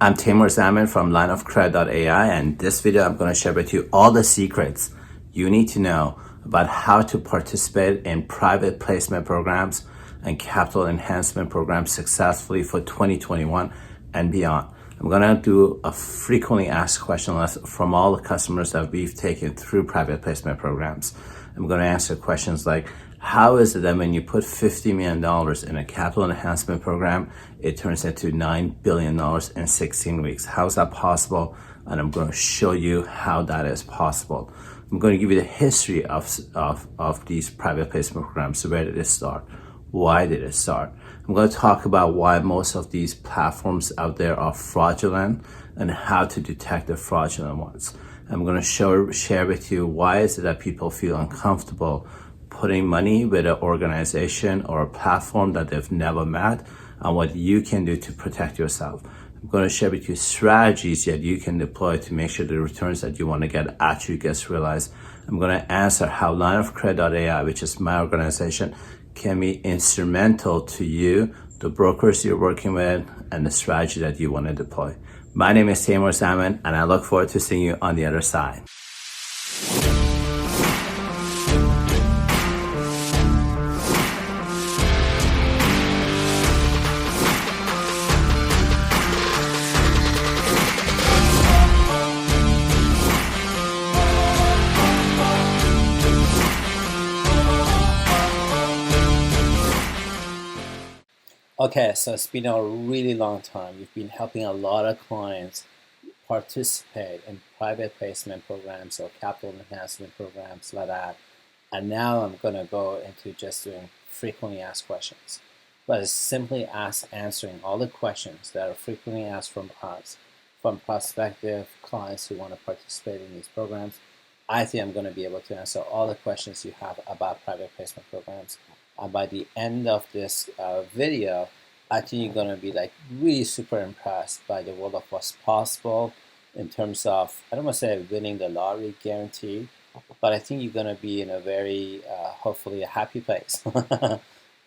I'm Taimour Zaman from lineofcredit.ai, and this video I'm going to share with you all the secrets you need to know about how to participate in private placement programs and capital enhancement programs successfully for 2021 and beyond. I'm going to do a frequently asked question list from all the customers that we've taken through private placement programs. I'm going to answer questions like, how is it that when you put $50 million in a capital enhancement program, it turns into $9 billion in 16 weeks? How is that possible? And I'm going to show you how that is possible. I'm going to give you the history of these private placement programs. So where did it start? Why did it start? I'm going to talk about why most of these platforms out there are fraudulent and how to detect the fraudulent ones. I'm going to share with you why is it that people feel uncomfortable putting money with an organization or a platform that they've never met, and what you can do to protect yourself. I'm going to share with you strategies that you can deploy to make sure the returns that you want to get actually gets realized. I'm going to answer how lineofcredit.ai, which is my organization, can be instrumental to you, the brokers you're working with, and the strategy that you want to deploy. My name is Taimour Zaman, and I look forward to seeing you on the other side. Okay, so it's been a really long time. We've been helping a lot of clients participate in private placement programs or capital enhancement programs like that. And now I'm going to go into just doing frequently asked questions. But it's simply answering all the questions that are frequently asked from us, from prospective clients who want to participate in these programs. I think I'm going to be able to answer all the questions you have about private placement programs. And by the end of this video, I think you're going to be like really super impressed by the world of what's possible in terms of, I don't want to say winning the lottery guaranteed, but I think you're going to be in a very, hopefully a happy place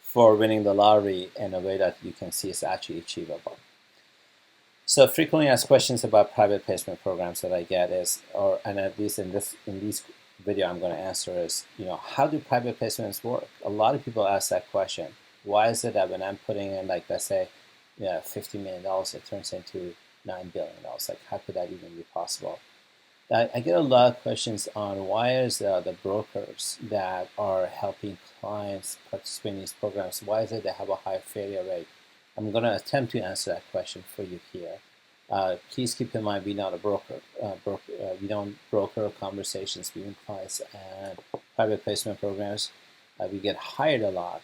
for winning the lottery in a way that you can see is actually achievable. So frequently asked questions about private placement programs that I get is, and at least in this video I'm going to answer is, how do private placements work? A lot of people ask that question. Why is it that when I'm putting in, like, let's say, $50 million, it turns into $9 billion? Like, how could that even be possible? I get a lot of questions on why is the brokers that are helping clients participate in these programs, why is it they have a high failure rate? I'm going to attempt to answer that question for you here. Please keep in mind, we're not a broker. We don't broker conversations between clients and private placement programs. We get hired a lot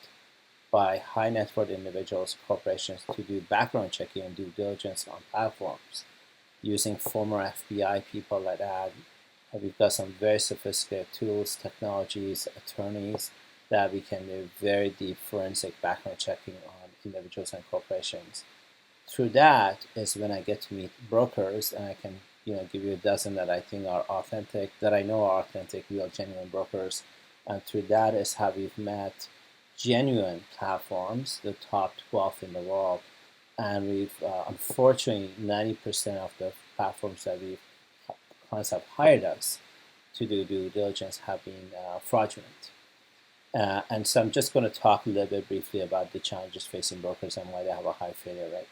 by high net worth individuals, corporations, to do background checking and due diligence on platforms using former FBI people like that. We've got some very sophisticated tools, technologies, attorneys that we can do very deep forensic background checking on individuals and corporations. Through that is when I get to meet brokers, and I can give you a dozen that I think are authentic, that I know are authentic, real, genuine brokers. And through that is how we've met genuine platforms, the top 12 in the world. And we've, unfortunately, 90% of the platforms that clients have hired us to do due diligence have been fraudulent. And so I'm just going to talk a little bit briefly about the challenges facing brokers and why they have a high failure rate.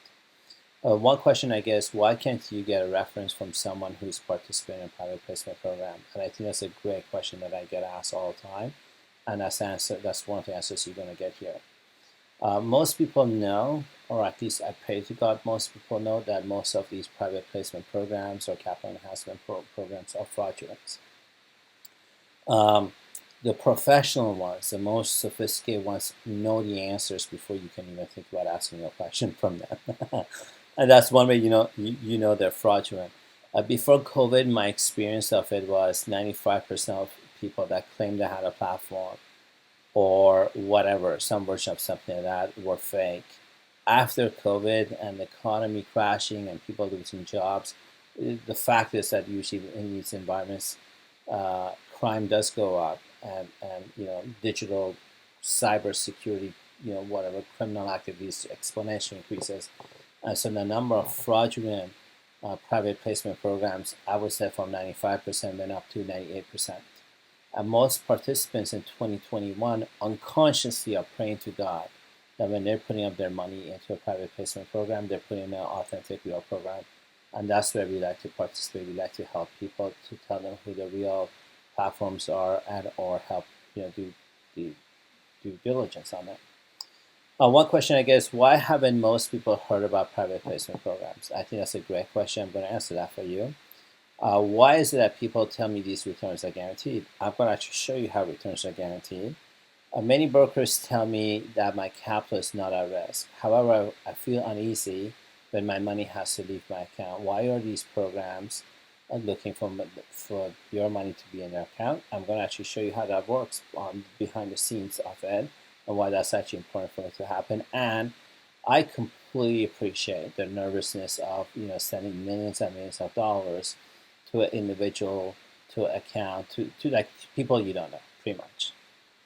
One question I get is, why can't you get a reference from someone who's participating in a private placement program? And I think that's a great question that I get asked all the time. And that's one of the answers you're going to get here. Most people know, or at least I pray to God, most people know that most of these private placement programs or capital enhancement programs are fraudulent. The professional ones, the most sophisticated ones, know the answers before you can even think about asking a question from them. And that's one way you know they're fraudulent. Before COVID, my experience of it was 95% of people that claimed they had a platform or whatever, some version of something like that, were fake. After COVID and the economy crashing and people losing jobs, the fact is that usually in these environments, crime does go up, and digital cybersecurity, whatever criminal activities exponentially increases. So the number of fraudulent private placement programs, I would say from 95% went up to 98%. And most participants in 2021 unconsciously are praying to God that when they're putting up their money into a private placement program, they're putting in an authentic real program. And that's where we like to participate. We like to help people, to tell them who the real platforms are, and or help do due diligence on them. One question, I guess, why haven't most people heard about private placement programs? I think that's a great question. I'm going to answer that for you. Why is it that people tell me these returns are guaranteed? I'm going to actually show you how returns are guaranteed. Many brokers tell me that my capital is not at risk. However, I feel uneasy when my money has to leave my account. Why are these programs looking for your money to be in their account? I'm going to actually show you how that works behind the scenes of it, and why that's actually important for it to happen. And I completely appreciate the nervousness of sending millions and millions of dollars to an individual, to an account, to like people you don't know, pretty much.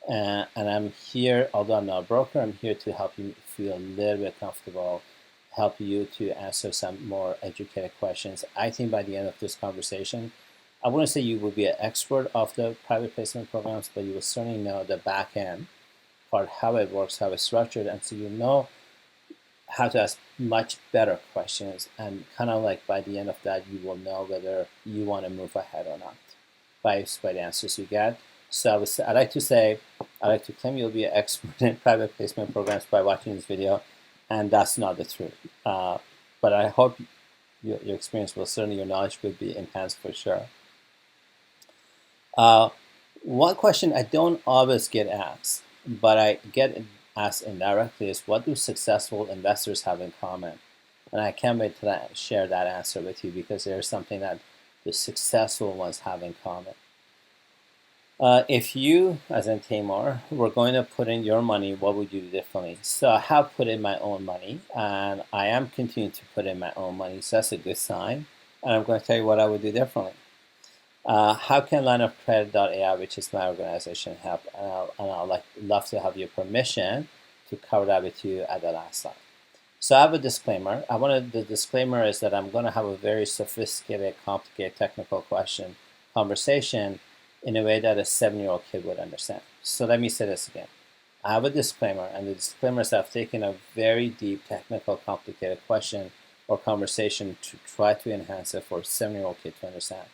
And I'm here, although I'm not a broker, I'm here to help you feel a little bit comfortable, help you to answer some more educated questions. I think by the end of this conversation, I wouldn't say you will be an expert of the private placement programs, but you will certainly know the back end part, how it works, how it's structured, and so you know how to ask much better questions, and kind of like by the end of that, you will know whether you want to move ahead or not by the answers you get. So I like to claim you'll be an expert in private placement programs by watching this video, and that's not the truth. But I hope your experience will, certainly your knowledge will be enhanced for sure. One question I don't always get asked, but I get asked indirectly, is what do successful investors have in common? And I can't wait to share that answer with you, because there's something that the successful ones have in common. If you, as in Taimour, were going to put in your money, what would you do differently? So I have put in my own money, and I am continuing to put in my own money, so that's a good sign. And I'm going to tell you what I would do differently. How can lineofcredit.ai, which is my organization, help? And I'll love to have your permission to cover that with you at the last slide. So I have a disclaimer. The disclaimer is that I'm going to have a very sophisticated, complicated, technical conversation in a way that a 7-year-old kid would understand. So let me say this again. I have a disclaimer, and the disclaimer is that I've taken a very deep, technical, complicated question or conversation to try to enhance it for a 7-year-old kid to understand.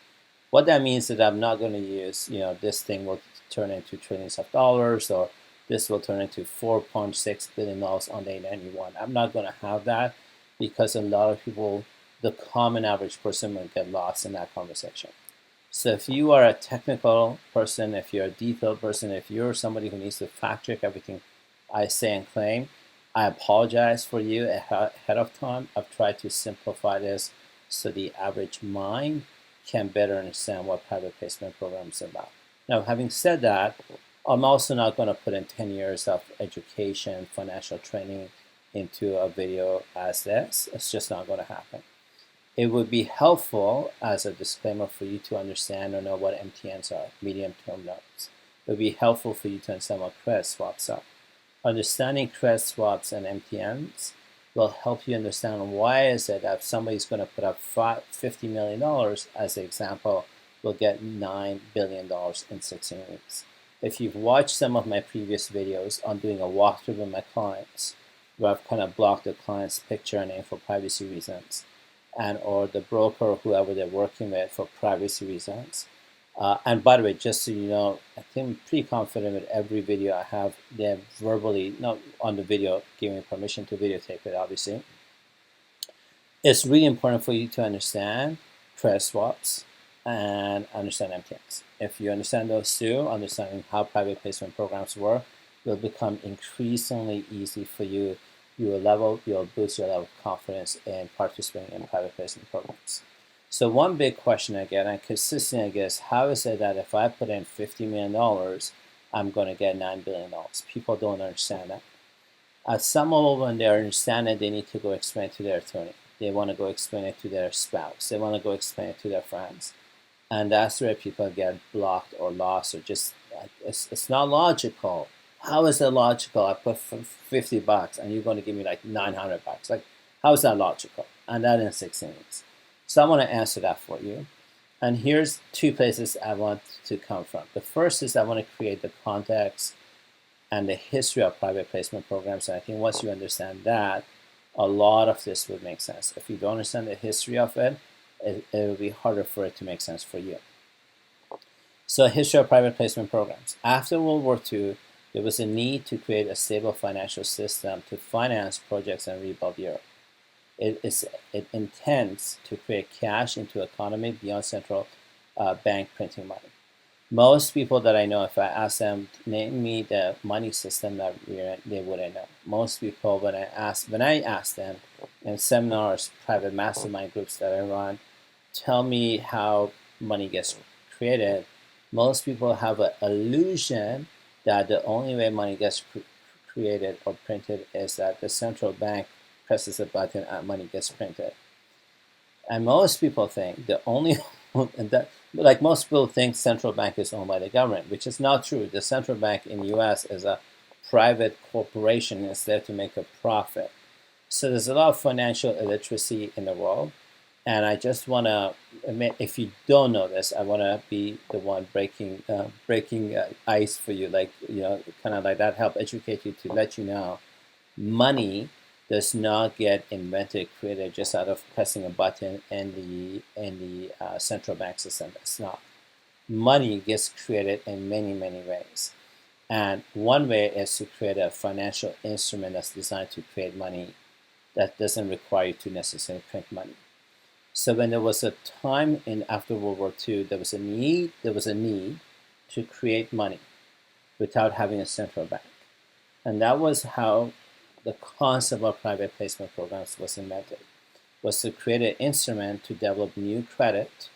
What that means is that I'm not going to use, this thing will turn into trillions of dollars, or this will turn into $4.6 billion on day 91. I'm not going to have that, because a lot of people, the common average person, will get lost in that conversation. So if you are a technical person, if you're a detailed person, if you're somebody who needs to fact check everything I say and claim, I apologize for you ahead of time. I've tried to simplify this so the average mind can better understand what private placement programs are about. Now, having said that, I'm also not going to put in 10 years of education, financial training into a video as this. It's just not going to happen. It would be helpful as a disclaimer for you to understand or know what MTNs are, medium-term notes. It would be helpful for you to understand what credit swaps are. Understanding credit swaps and MTNs will help you understand why is it that if somebody's going to put up $50 million, as an example, will get $9 billion in 16 weeks. If you've watched some of my previous videos on doing a walkthrough with my clients, where I've kind of blocked the client's picture and name for privacy reasons, and or the broker or whoever they're working with for privacy reasons. And by the way, just so you know, I think I'm pretty confident with every video I have, they're verbally, not on the video, giving me permission to videotape it, obviously. It's really important for you to understand credit swaps and understand MTNs. If you understand those two, understanding how private placement programs work will become increasingly easy for you. You'll boost your level of confidence in participating in private placement programs. So one big question I get, and consistently I guess, how is it that if I put in $50 million, I'm going to get $9 billion? People don't understand that. Some of them, when they understand it, they need to go explain it to their attorney. They want to go explain it to their spouse. They want to go explain it to their friends. And that's where people get blocked or lost, or just, it's not logical. How is that logical? I put $50 and you're going to give me like $900. Like, how is that logical? And that in 16 weeks. So I want to answer that for you. And here's two places I want to come from. The first is I want to create the context and the history of private placement programs. And I think once you understand that, a lot of this would make sense. If you don't understand the history of it, it will be harder for it to make sense for you. So, history of private placement programs. After World War II, there was a need to create a stable financial system to finance projects and rebuild Europe. It intends to create cash into economy beyond central bank printing money. Most people that I know, if I ask them, name me the money system that we're in, they wouldn't know. Most people, when I ask them in seminars, private mastermind groups that I run, tell me how money gets created, most people have an illusion that the only way money gets created or printed is that the central bank presses a button and money gets printed. And most people think the only like most people think central bank is owned by the government, which is not true. The central bank in the US is a private corporation and it's there to make a profit. So there's a lot of financial illiteracy in the world. And I just want to admit, if you don't know this, I want to be the one breaking ice for you, like, kind of like that, help educate you to let you know money does not get invented, created just out of pressing a button in the central bank system. It's not. Money gets created in many, many ways. And one way is to create a financial instrument that's designed to create money that doesn't require you to necessarily print money. So when there was a time after World War II, there was a need to create money without having a central bank. And that was how the concept of private placement programs was invented, was to create an instrument to develop new credit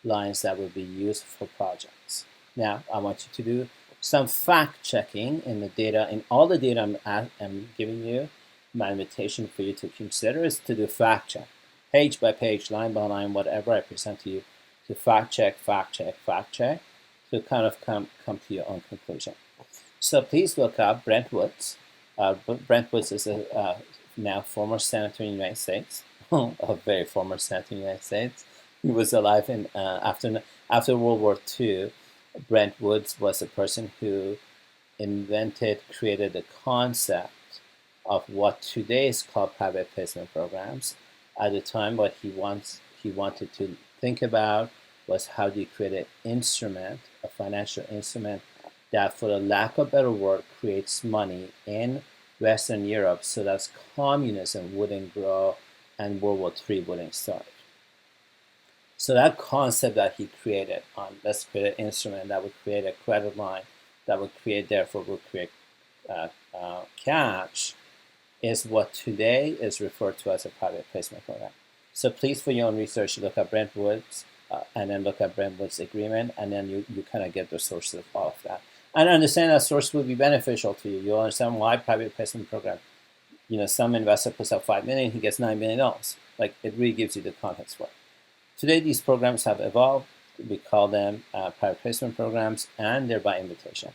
lines that would be used for projects. Now, I want you to do some fact checking in the data, in all the data I'm giving you. My invitation for you to consider is to do fact check, page by page, line by line, whatever I present to you, to fact check, to kind of come to your own conclusion. So please look up Brent Woods. Brent Woods is a now former senator in the United States, a very former senator in the United States. He was alive after World War II. Brent Woods was a person who created the concept of what today is called private placement programs. At the time, what he wanted to think about was how do you create an instrument, a financial instrument, that, for the lack of a better word, creates money in Western Europe so that communism wouldn't grow and World War III wouldn't start. So that concept that he created on let's create an instrument that would create a credit line that would create, therefore, would create cash is what today is referred to as a private placement program. So please, for your own research, look at Brent Woods and then look at Brent Woods' agreement, and then you kind of get the sources of all of that. And understand that source will be beneficial to you. You'll understand why private placement program. Some investor puts up $5 million, he gets $9 million. Like, it really gives you the context for it. Today, these programs have evolved. We call them private placement programs, and they're by invitation.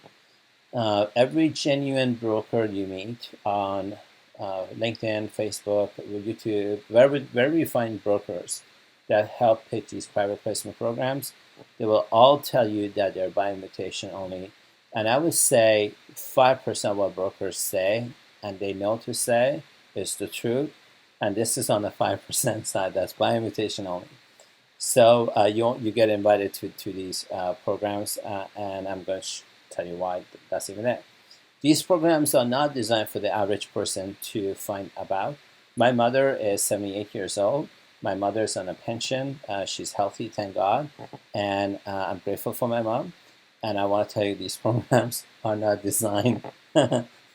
Every genuine broker you meet on LinkedIn, Facebook, YouTube, wherever you find brokers that help pitch these private placement programs, they will all tell you that they're by invitation only. And I would say 5% of what brokers say, and they know to say, is the truth. And this is on the 5% side. That's by invitation only. So you get invited to these programs, and I'm going to tell you why that's even there. These programs are not designed for the average person to find about. My mother is 78 years old. My mother's on a pension. She's healthy, thank God. And I'm grateful for my mom. And I want to tell you, these programs are not designed. They're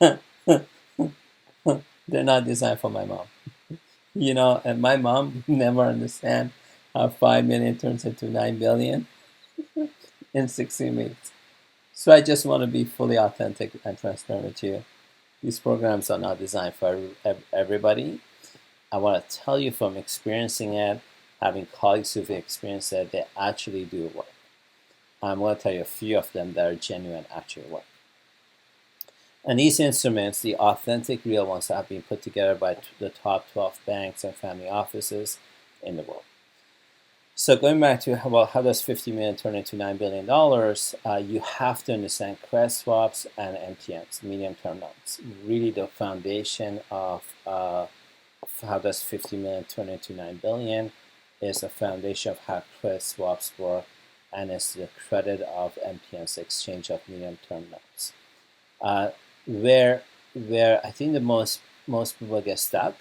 not designed for my mom. And my mom never understand how 5 million turns into 9 billion in 16 weeks. So I just want to be fully authentic and transparent with you. These programs are not designed for everybody. I want to tell you from experiencing it, having colleagues who've experienced it, they actually do work. I'm going to tell you a few of them that are genuine, actually work. And these instruments, the authentic, real ones, have been put together by the top 12 banks and family offices in the world. So going back to how does 50 million turn into $9 billion, you have to understand credit swaps and MTNs, medium-term notes. Really the foundation of how does 50 million turn into 9 billion is the foundation of how credit swaps work, and it's the credit of MTNs, exchange of medium-term notes. Where I think the most people get stuck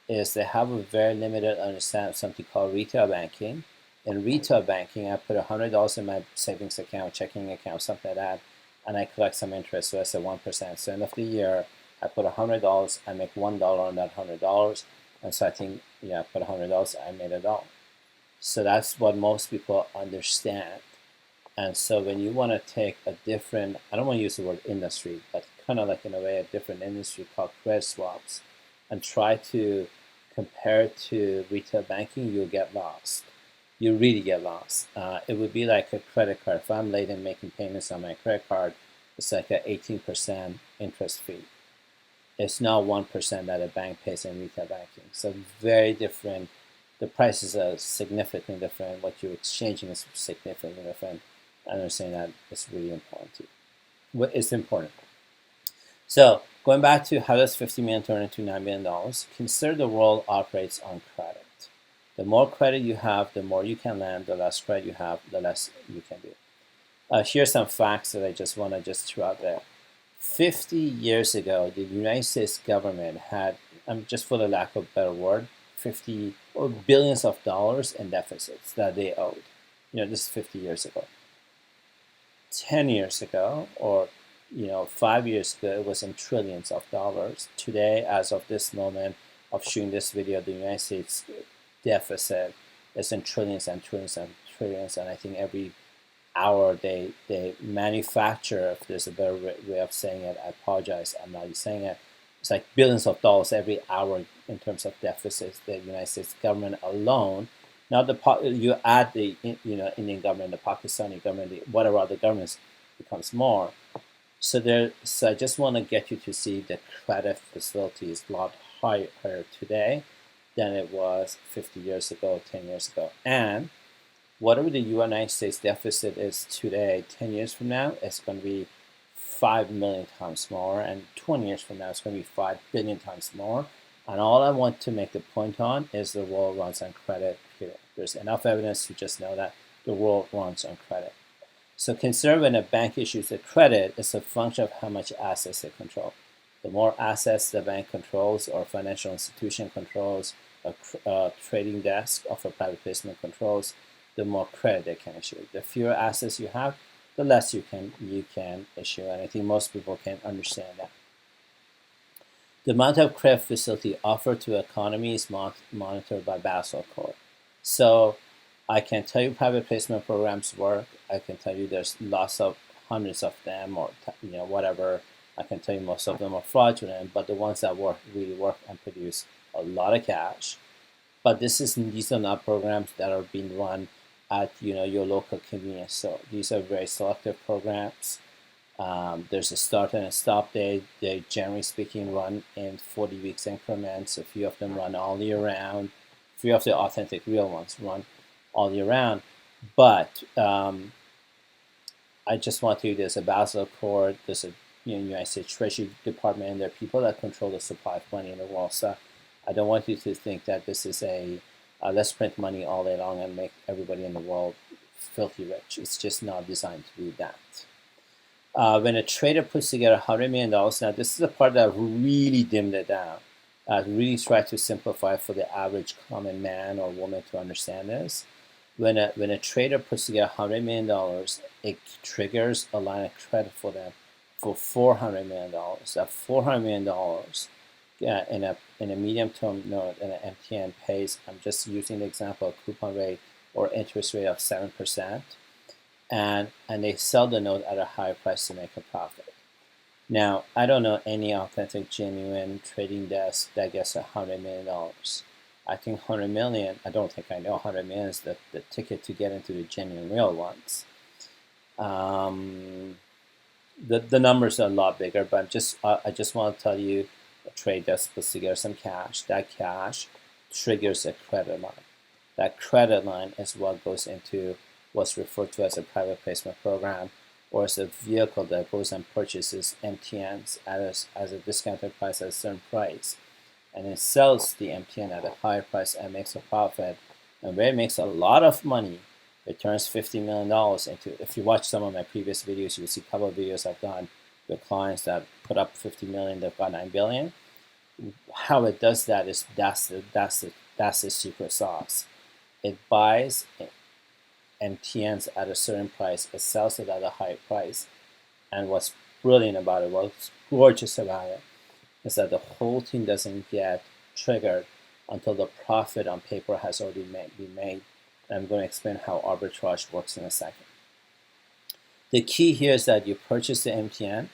is they have a very limited understanding of something called retail banking. In retail banking, I put $100 in my savings account, checking account, something like that, and I collect some interest, so that's at 1%. So end of the year, I put $100, I make $1 on that $100, and so I think, yeah, I put $100, I made $1. So that's what most people understand. And so when you want to take a different, I don't want to use the word industry, but kind of like in a way a different industry called credit swaps, and try to compare it to retail banking, you'll get lost. You really get lost. It would be like a credit card. If I'm late in making payments on my credit card, it's like an 18% interest fee. It's not 1% that a bank pays in retail banking. So very different. The prices are significantly different. What you're exchanging is significantly different. I understand that it's really important to you. It's important. So going back to how does 50 million turn into $9 billion, consider the world operates on credit. The more credit you have, the more you can lend. The less credit you have, the less you can do. Here's some facts that I just want to throw out there. 50 years ago, the United States government had, just for the lack of a better word, 50 or billions of dollars in deficits that they owed. This is 50 years ago. 10 years ago, or 5 years ago, it was in trillions of dollars. Today, as of this moment of shooting this video, the United States deficit is in trillions and trillions and trillions, and I think every hour they manufacture, if there's a better way of saying it, I apologize, I'm not saying it, it's like billions of dollars every hour in terms of deficits. The United States government alone, now you add the Indian government, the Pakistani government, whatever other governments, becomes more. So I just want to get you to see the credit facility is a lot higher today than it was 50 years ago, 10 years ago. And whatever the United States deficit is today, 10 years from now, it's going to be 5 million times more. And 20 years from now, it's going to be 5 billion times more. And all I want to make the point on is the world runs on credit, period. There's enough evidence to just know that the world runs on credit. So consider when a bank issues a credit, it's a function of how much assets they control. The more assets the bank controls, or financial institution controls, a trading desk of a private placement controls, the more credit they can issue. The fewer assets you have, the less you can issue. And I think most people can understand that. The amount of credit facility offered to economy is monitored by Basel Court. So I can tell you private placement programs work. I can tell you there's hundreds of them, or whatever. I can tell you most of them are fraudulent, but the ones that really work and produce a lot of cash. But these are not programs that are being run at your local convenience store. These are very selective programs. There's a start and a stop date. They, generally speaking, run in 40 weeks increments. A few of them run all year round. A few of the authentic real ones run all year round. But I just want to tell you there's a Basel Court, there's a United States Treasury Department, and there are people that control the supply of money in the world. So I don't want you to think that this is let's print money all day long and make everybody in the world filthy rich. It's just not designed to do that. When a trader puts together $100 million, now this is the part that really dimmed it down. Really try to simplify for the average common man or woman to understand this. When a trader puts together $100 million, it triggers a line of credit for them for $400 million. That $400 million in a medium-term note in an MTN pays, I'm just using the example, a coupon rate or interest rate of 7%, and they sell the note at a higher price to make a profit. Now, I don't know any authentic, genuine trading desk that gets $100 million. I think 100 million, I don't think I know 100 million is the ticket to get into the genuine real ones. The numbers are a lot bigger, but I just want to tell you, a trade desk puts together some cash. That cash triggers a credit line. that credit line is what goes into what's referred to as a private placement program, or as a vehicle that goes and purchases MTNs as a discounted price at a certain price, and it sells the MTN at a higher price and makes a profit. And where it makes a lot of money, it turns $50 million into, if you watch some of my previous videos, you'll see a couple of videos I've done with clients that put up 50 million, they've got 9 billion. How it does that is that's the secret sauce. It buys MTNs at a certain price, it sells it at a high price, and what's brilliant about it, what's gorgeous about it, is that the whole thing doesn't get triggered until the profit on paper has already been made. And I'm going to explain how arbitrage works in a second. The key here is that you purchase the MTN,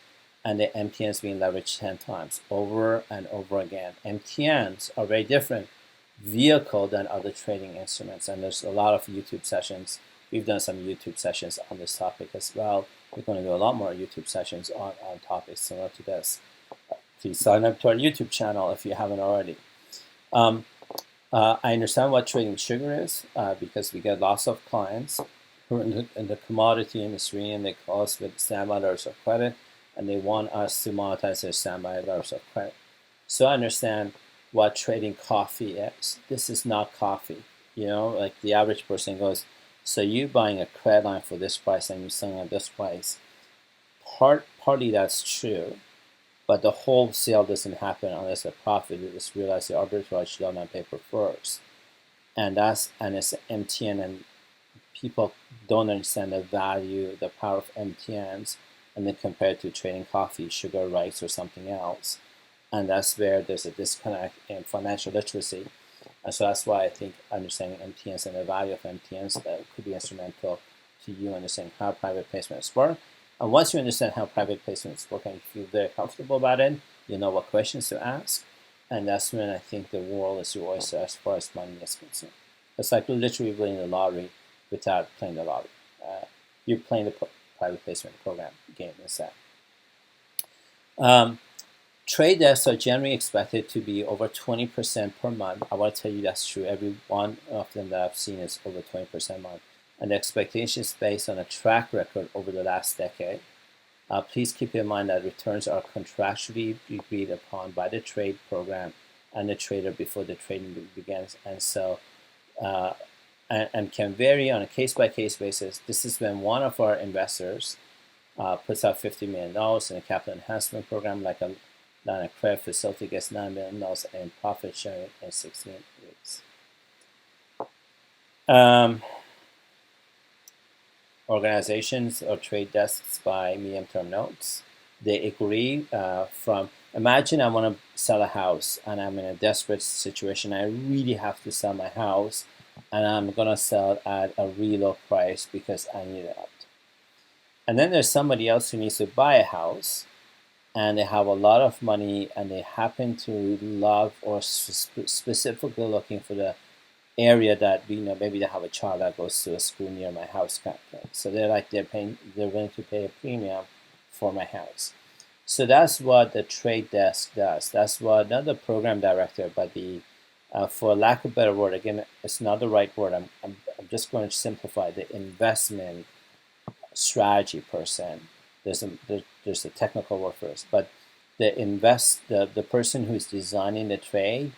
and the MTN is being leveraged 10 times over and over again. MTNs are very different vehicle than other trading instruments, and there's a lot of YouTube sessions. We've done some YouTube sessions on this topic as well. We're going to do a lot more YouTube sessions on topics similar to this. Please sign up to our YouTube channel if you haven't already. I understand what trading sugar is because we get lots of clients who are in the commodity industry, and they call us with standby letters of credit, and they want us to monetize their standby letters of credit. So I understand what trading coffee is. This is not coffee. You know, like the average person goes, so you buying a credit line for this price and you're selling at this price. Partly that's true, but the wholesale doesn't happen unless the profit is realized the arbitrage done on paper first. And it's MTN, and people don't understand the value, the power of MTNs, and they compare it to trading coffee, sugar, rice, or something else. And that's where there's a disconnect in financial literacy. And so that's why I think understanding MTNs and the value of MTNs could be instrumental to you understanding how private placements work. And once you understand how private placements work and you feel very comfortable about it, you know what questions to ask. And that's when I think the world is your oyster as far as money is concerned. It's like literally winning the lottery without playing the lottery. You're playing the private placement program game instead. Trade desks are generally expected to be over 20% per month. I want to tell you that's true. Every one of them that I've seen is over 20% a month. And the expectation is based on a track record over the last decade. Please keep in mind that returns are contractually agreed upon by the trade program and the trader before the trading begins, and so and can vary on a case-by-case basis. This is when one of our investors puts out $50 million in a capital enhancement program, like a line of credit facility, gets $9 million in profit sharing in 16 weeks. Organizations or trade desks buy medium-term notes. They agree imagine I want to sell a house and I'm in a desperate situation. I really have to sell my house, and I'm going to sell it at a really low price because I need it out. And then there's somebody else who needs to buy a house, and they have a lot of money, and they happen to love or specifically looking for the area that, maybe they have a child that goes to a school near my house kind of thing. So they're willing to pay a premium for my house. So that's what the trade desk does. That's what, not the program director, but the for lack of a better word, again, it's not the right word. I'm just going to simplify the investment strategy person. There's a technical word for this, but the person who's designing the trade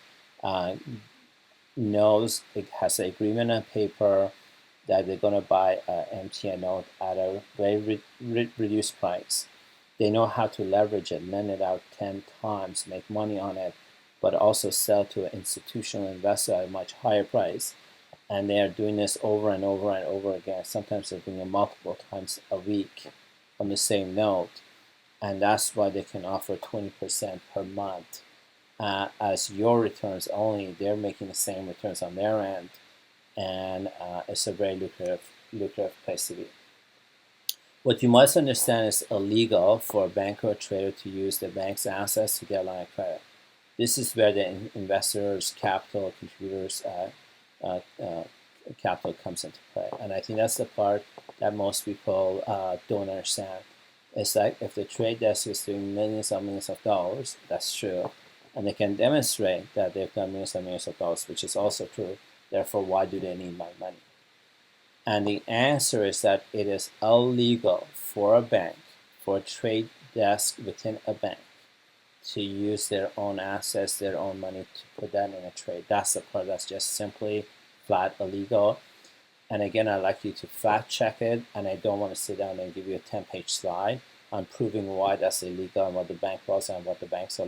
knows, it has an agreement on paper that they're going to buy an MTN note at a very reduced price. They know how to leverage it, lend it out 10 times, make money on it, but also sell to an institutional investor at a much higher price. And they are doing this over and over and over again. Sometimes they're doing it multiple times a week on the same note. And that's why they can offer 20% per month. As your returns only, they're making the same returns on their end, and it's a very lucrative place to be. What you must understand is illegal for a banker or trader to use the bank's assets to get a line of credit. This is where the investors, capital, contributors, capital comes into play, and I think that's the part that most people don't understand. It's like if the trade desk is doing millions and millions of dollars, that's true. And they can demonstrate that they've done millions and millions of dollars, which is also true. Therefore, why do they need my money? And the answer is that it is illegal for a bank, for a trade desk within a bank, to use their own assets, their own money to put that in a trade. That's the part that's just simply flat illegal. And again, I'd like you to fact check it, and I don't want to sit down and give you a 10-page slide on proving why that's illegal and what the bank laws and what the bank's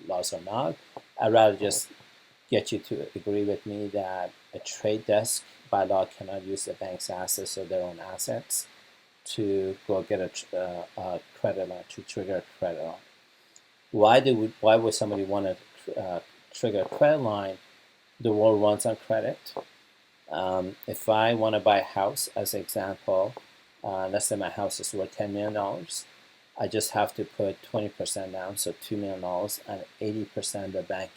laws are not. I'd rather just get you to agree with me that a trade desk by law cannot use the bank's assets or their own assets to go get a credit line, to trigger a credit line. Why would somebody want to trigger a credit line? The world runs on credit. If I want to buy a house, as an example, let's say my house is worth $10 million, I just have to put 20% down, so $2 million, and 80% the bank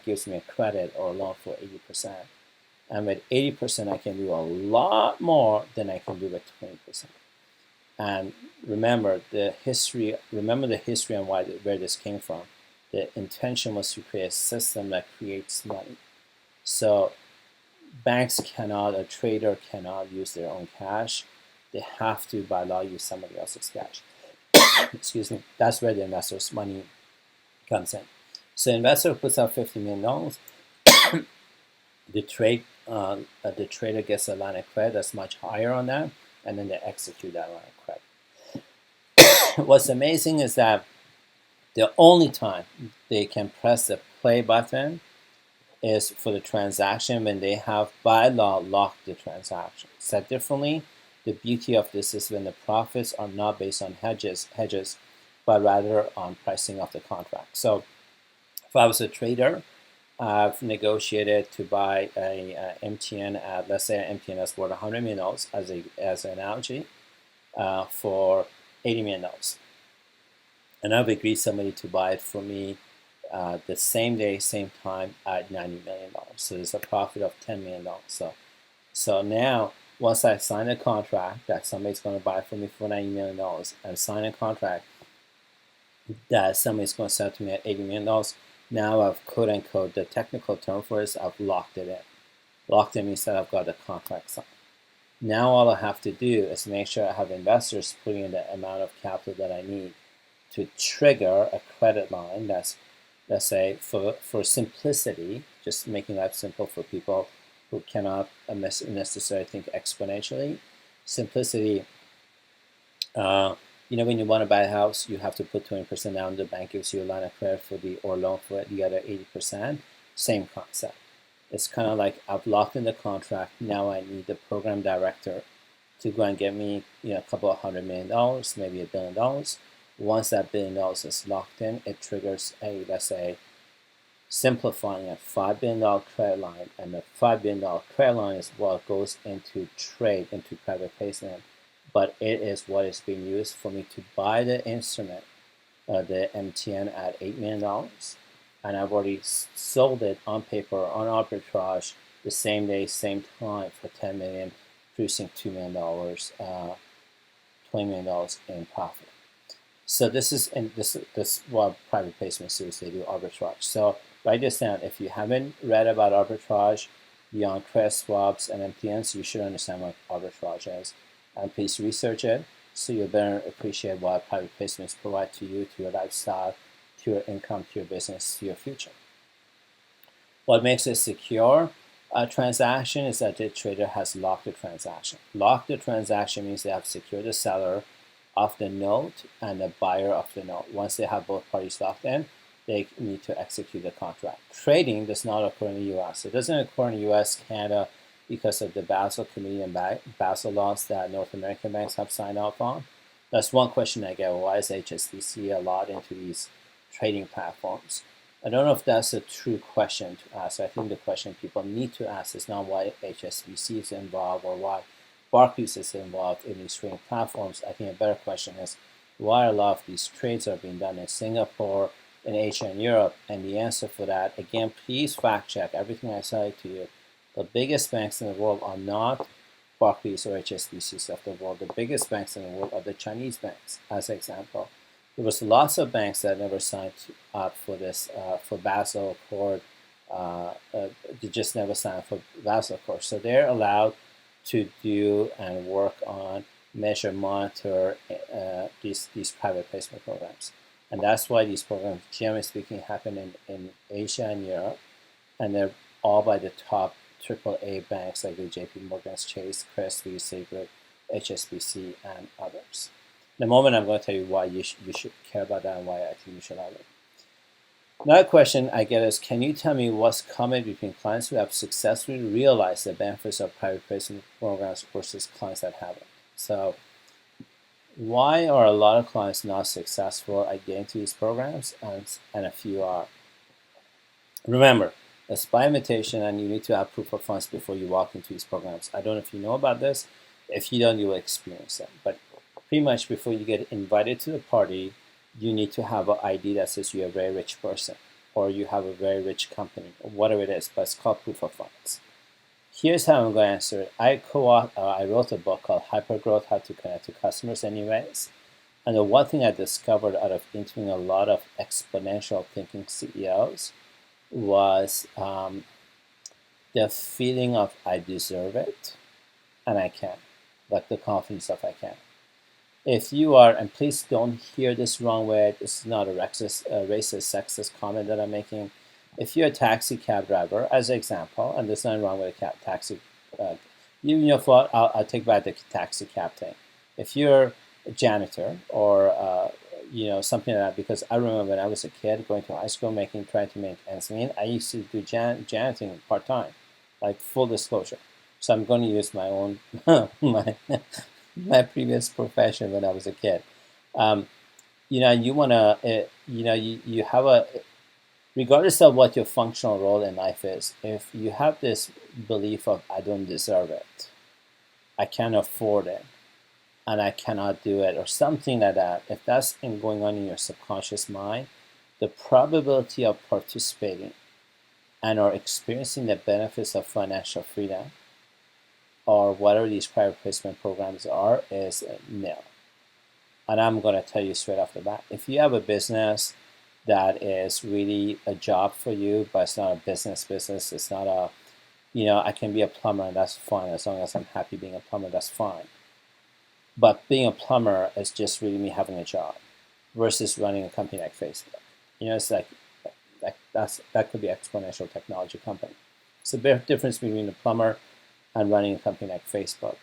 gives me a credit or a loan for 80%. And with 80%, I can do a lot more than I can do with 20%. And remember the history on where this came from. The intention was to create a system that creates money. So banks cannot, a trader cannot use their own cash. They have to, by law, use somebody else's cash. Excuse me. That's where the investor's money comes in. So investor puts out $50 million. The trader gets a line of credit that's much higher on that, and then they execute that line of credit. What's amazing is that the only time they can press the play button is for the transaction when they have by law locked the transaction. Said differently, the beauty of this is when the profits are not based on hedges, but rather on pricing of the contract. So if I was a trader, I've negotiated to buy a MTN at, let's say an MTN is worth $100 million as an analogy, for $80 million. And I've agreed somebody to buy it for me the same day, same time at $90 million. So there's a profit of $10 million. So now, once I sign a contract that somebody's going to buy for me for $90 million and sign a contract that somebody's going to sell to me at $80 million, now I've quote unquote, the technical term for it is I've locked it in. Locked in means that I've got the contract signed. Now all I have to do is make sure I have investors putting in the amount of capital that I need to trigger a credit line that's, let's say, for simplicity, just making life simple for people who cannot necessarily think exponentially. Simplicity, when you want to buy a house, you have to put 20% down. The bank gives you a line of credit for or loan for it. You get 80%. Same concept. It's kind of like I've locked in the contract. Now I need the program director to go and get me, a couple of $100 million, maybe $1 billion. Once that $1 billion is locked in, it triggers let's say, simplifying a $5 billion credit line, and the $5 billion credit line is what goes into trade, into private placement. But it is what is being used for me to buy the instrument, the MTN at $8 million, and I've already sold it on paper, on arbitrage, the same day, same time for $10 million, producing $2 million, $20 million in profit. So this is what private placements do, they do arbitrage. So write this down. If you haven't read about arbitrage beyond credit swaps and MTNs, you should understand what arbitrage is. And please research it so you'll better appreciate what private placements provide to you, to your lifestyle, to your income, to your business, to your future. What makes it secure transaction is that the trader has locked the transaction. Locked the transaction means they have secured the seller of the note and the buyer of the note. Once they have both parties locked in, they need to execute the contract. Trading does not occur in the U.S. It doesn't occur in the U.S., Canada, because of the Basel Committee and Basel laws that North American banks have signed off on. That's one question I get. Why is HSBC allowed into these trading platforms? I don't know if that's a true question to ask. I think the question people need to ask is not why HSBC is involved or why Barclays is involved in these trading platforms. I think a better question is why a lot of these trades are being done in Singapore, in Asia, and Europe. And the answer for that, again, please fact check everything I say to you. The biggest banks in the world are not Barclays or HSBCs of the world. The biggest banks in the world are the Chinese banks, as an example. There was lots of banks that never signed up for this, for Basel Accord they just never sign up for Basel course. So they're allowed to do and work on, measure, monitor these private placement programs. And that's why these programs, generally speaking, happen in Asia and Europe, and they're all by the top AAA banks like the JP Morgan's, Chase, Crest, Citigroup, HSBC, and others. In a moment, I'm going to tell you why you should care about that and why I think you should have it. Another question I get is, can you tell me what's common between clients who have successfully realized the benefits of private placement programs versus clients that haven't? So why are a lot of clients not successful at getting to these programs, and a few are? Remember, it's by invitation, and you need to have proof of funds before you walk into these programs. I don't know if you know about this. If you don't, you will experience them. But pretty much before you get invited to the party, you need to have an ID that says you're a very rich person, or you have a very rich company, or whatever it is, but it's called proof of funds. Here's how I'm going to answer it. I wrote a book called Hypergrowth, How to Connect to Customers Anyways. And the one thing I discovered out of interviewing a lot of exponential thinking CEOs was the feeling of I deserve it and I can, like the confidence of I can. If you are, and please don't hear this wrong way, this is not a racist, sexist comment that I'm making. If you're a taxi cab driver, as an example, and there's nothing wrong with a taxi, you know what, I'll take back the taxi cab thing. If you're a janitor or something like that, because I remember when I was a kid going to high school, trying to make ends meet, I used to do janiting part-time, like full disclosure. So I'm going to use my own, my previous profession when I was a kid. You want to, you have a, regardless of what your functional role in life is, if you have this belief of I don't deserve it, I can't afford it, and I cannot do it, or something like that, if that's going on in your subconscious mind, the probability of participating and or experiencing the benefits of financial freedom or whatever these private placement programs are is nil. And I'm going to tell you straight off the bat, if you have a business that is really a job for you, but it's not a business, it's not a, I can be a plumber and that's fine. As long as I'm happy being a plumber, that's fine. But being a plumber is just really me having a job versus running a company like Facebook. It's like that could be an exponential technology company. It's a big difference between a plumber and running a company like Facebook.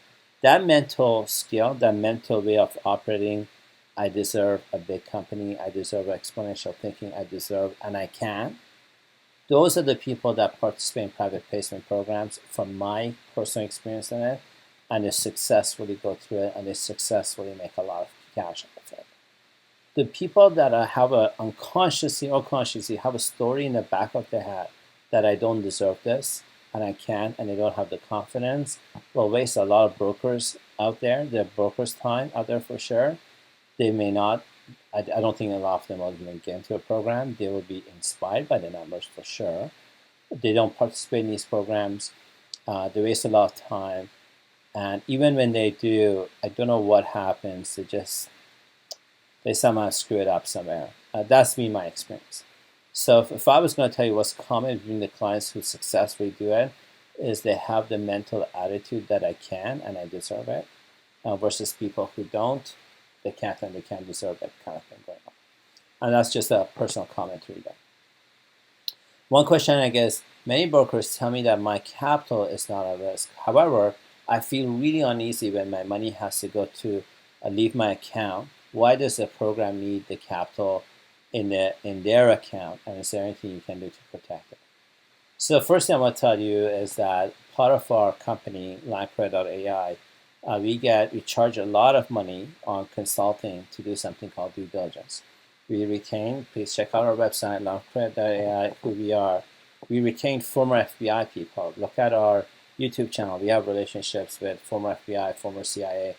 That mental skill, that mental way of operating, I deserve a big company, I deserve exponential thinking, I deserve, and I can. Those are the people that participate in private placement programs from my personal experience in it, and they successfully go through it, and they successfully make a lot of cash out of it. The people that have unconsciously or consciously have a story in the back of their head that I don't deserve this, and I can, and they don't have the confidence, will waste a lot of brokers out there, their brokers' time out there for sure. They may not, I don't think a lot of them will even get into a program. They will be inspired by the numbers for sure. They don't participate in these programs. They waste a lot of time. And even when they do, I don't know what happens. They somehow screw it up somewhere. That's been my experience. So if I was going to tell you what's common between the clients who successfully do it, is they have the mental attitude that I can and I deserve it, versus people who don't, they can't and they can't deserve it kind of thing going on. And that's just a personal commentary there. One question I guess, many brokers tell me that my capital is not at risk. However, I feel really uneasy when my money has to go to leave my account. Why does the program need the capital in their account, and is there anything you can do to protect it? So the first thing I want to tell you is that part of our company, LineCredit.ai, we charge a lot of money on consulting to do something called due diligence. We retain, please check out our website, LineCredit.ai, who we are. We retain former FBI people. Look at our YouTube channel. We have relationships with former FBI, former CIA,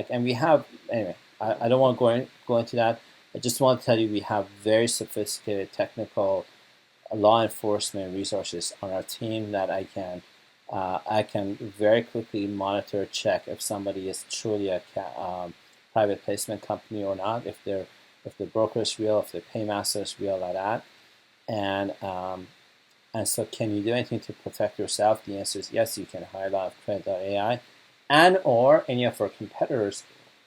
and we have, anyway, I don't want to go into that. I just want to tell you we have very sophisticated technical law enforcement resources on our team that I can very quickly monitor, check if somebody is truly a private placement company or not, if the broker is real, if the paymaster is real, like that, and And so can you do anything to protect yourself? The answer is yes, you can hire line of credit.ai and or any of our competitors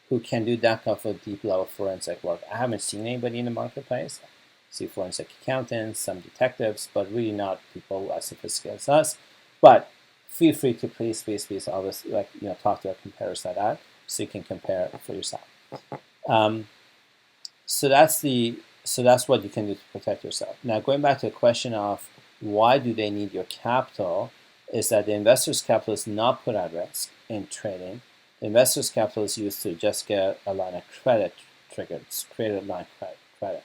who can do that kind of deep level forensic work. I haven't seen anybody in the marketplace. I see forensic accountants, some detectives, but really not people as sophisticated as us. But feel free to please always talk to our competitors like that so you can compare for yourself. So that's what you can do to protect yourself. Now going back to the question of why do they need your capital, is that the investor's capital is not put at risk in trading. The investor's capital is used to just get a line of credit triggered. It's created line of credit.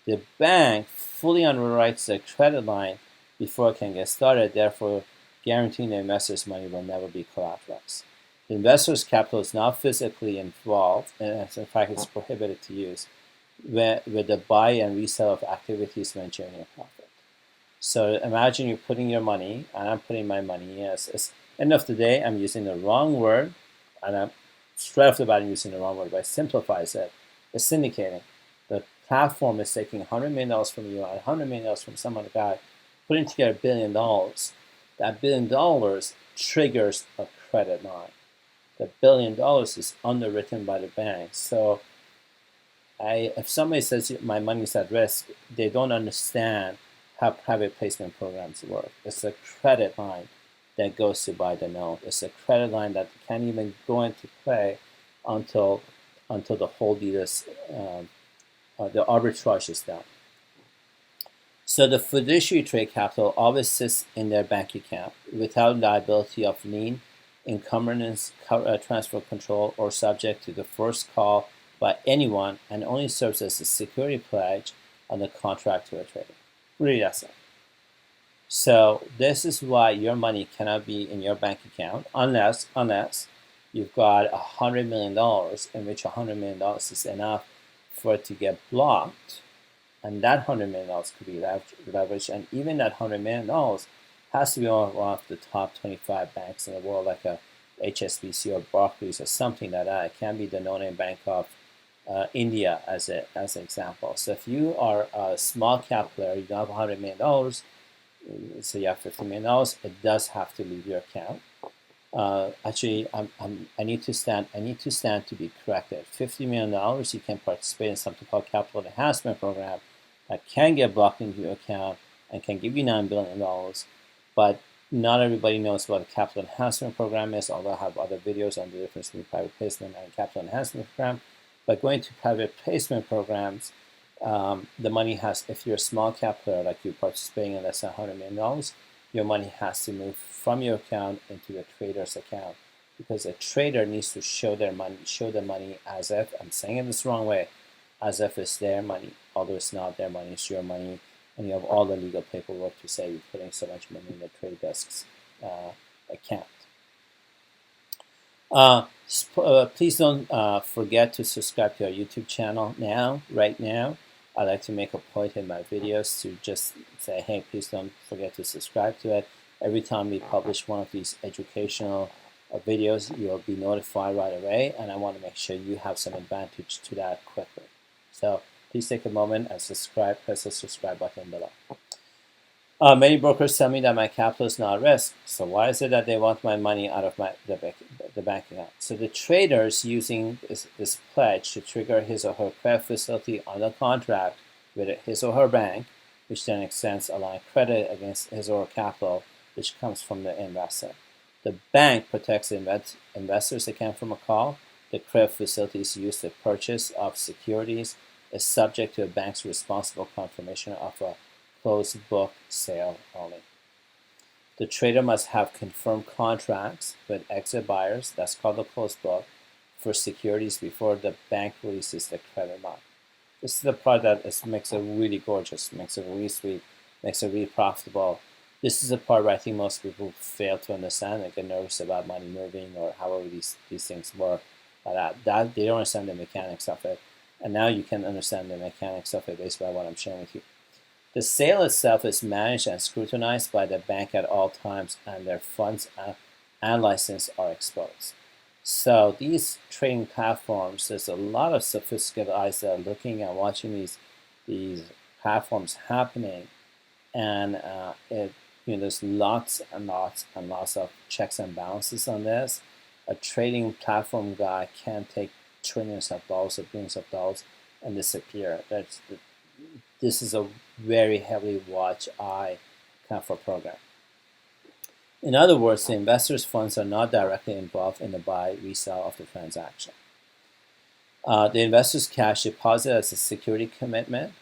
The bank fully underwrites the credit line before it can get started, therefore guaranteeing the investor's money will never be collateralized. The investor's capital is not physically involved, and in fact it's prohibited to use, with the buy and resell of activities when generating a profit. So imagine you're putting your money, and I'm putting my money as end of the day, I'm using the wrong word, and I'm straight off the bat I'm using the wrong word, but it simplifies it. It's syndicating. The platform is taking $100 million from you and $100 million from some other guy, putting together $1 billion. That $1 billion triggers a credit line. The $1 billion is underwritten by the bank. So if somebody says my money's at risk, they don't understand how private placement programs work. It's a credit line that goes to buy the note. It's a credit line that can't even go into play until the whole deal is, the arbitrage is done. So the fiduciary trade capital always sits in their bank account without liability of lien, encumbrance, transfer control, or subject to the first call by anyone, and only serves as a security pledge on the contract to a trader. Really, that's it. So this is why your money cannot be in your bank account unless you've got $100 million, in which $100 million is enough for it to get blocked, and that $100 million could be leveraged, and even that $100 million has to be one of the top 25 banks in the world, like a HSBC or Barclays or something like that. It can be the no-name bank of India as an example. So if you are a small cap player, you don't have $100 million, so you have $50 million, it does have to leave your account. Actually, I need to stand to be corrected. $50 million, you can participate in something called capital enhancement program that can get blocked into your account and can give you $9 billion. But not everybody knows what a capital enhancement program is, although I have other videos on the difference between private placement and capital enhancement program. But going to private placement programs, the money has, if you're a small cap player, like you're participating in less than $100 million, your money has to move from your account into the trader's account, because a trader needs to show the money as if, I'm saying it this wrong way, as if it's their money, although it's not their money, it's your money, and you have all the legal paperwork to say you're putting so much money in the trade desk's account. Please don't forget to subscribe to our YouTube channel right now. I like to make a point in my videos to just say, hey, please don't forget to subscribe to it. Every time we publish one of these educational videos, you'll be notified right away, and I want to make sure you have some advantage to that quickly. So please take a moment and subscribe. Press the subscribe button below. Many brokers tell me that my capital is not at risk. So why is it that they want my money out of the bank account? So the trader is using this pledge to trigger his or her credit facility on the contract with his or her bank, which then extends a line of credit against his or her capital, which comes from the investor. The bank protects the investor's account from a call. The credit facility is used to purchase of securities, is subject to a bank's responsible confirmation of a closed book sale only. The trader must have confirmed contracts with exit buyers, that's called the closed book, for securities before the bank releases the credit line. This is the part that makes it really gorgeous, makes it really sweet, makes it really profitable. This is the part where I think most people fail to understand and get nervous about money moving or however these things work. That they don't understand the mechanics of it. And now you can understand the mechanics of it based on what I'm sharing with you. The sale itself is managed and scrutinized by the bank at all times, and their funds and license are exposed. So these trading platforms, there's a lot of sophisticated eyes that are looking and watching these platforms happening, and there's lots and lots and lots of checks and balances on this. A trading platform guy can take trillions of dollars or billions of dollars and disappear. This is a very heavily watched eye kind of a program. In other words, the investors' funds are not directly involved in the buy-resell of the transaction. The investor's cash deposit as a security commitment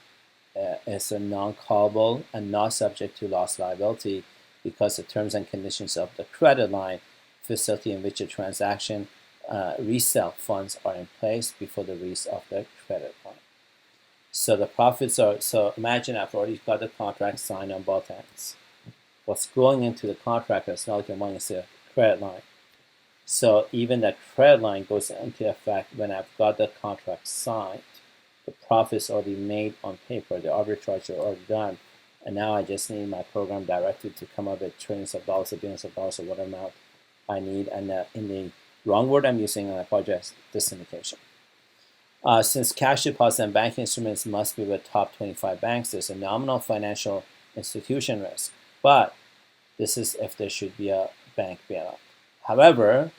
is a non-callable and not subject to loss liability because the terms and conditions of the credit line facility in which a transaction resell funds are in place before the release of the credit line. So the profits are, so imagine I've already got the contract signed on both ends. What's going into the contract is not your money, it's a credit line. So even that credit line goes into effect when I've got the contract signed. The profits already made on paper, the arbitrage are already done, and now I just need my program directed to come up with trillions of dollars or billions of dollars or whatever amount I need. And in the wrong word I'm using, and I apologize, this indication. Since cash deposits and banking instruments must be with top 25 banks, there's a nominal financial institution risk, but this is if there should be a bank bailout. However,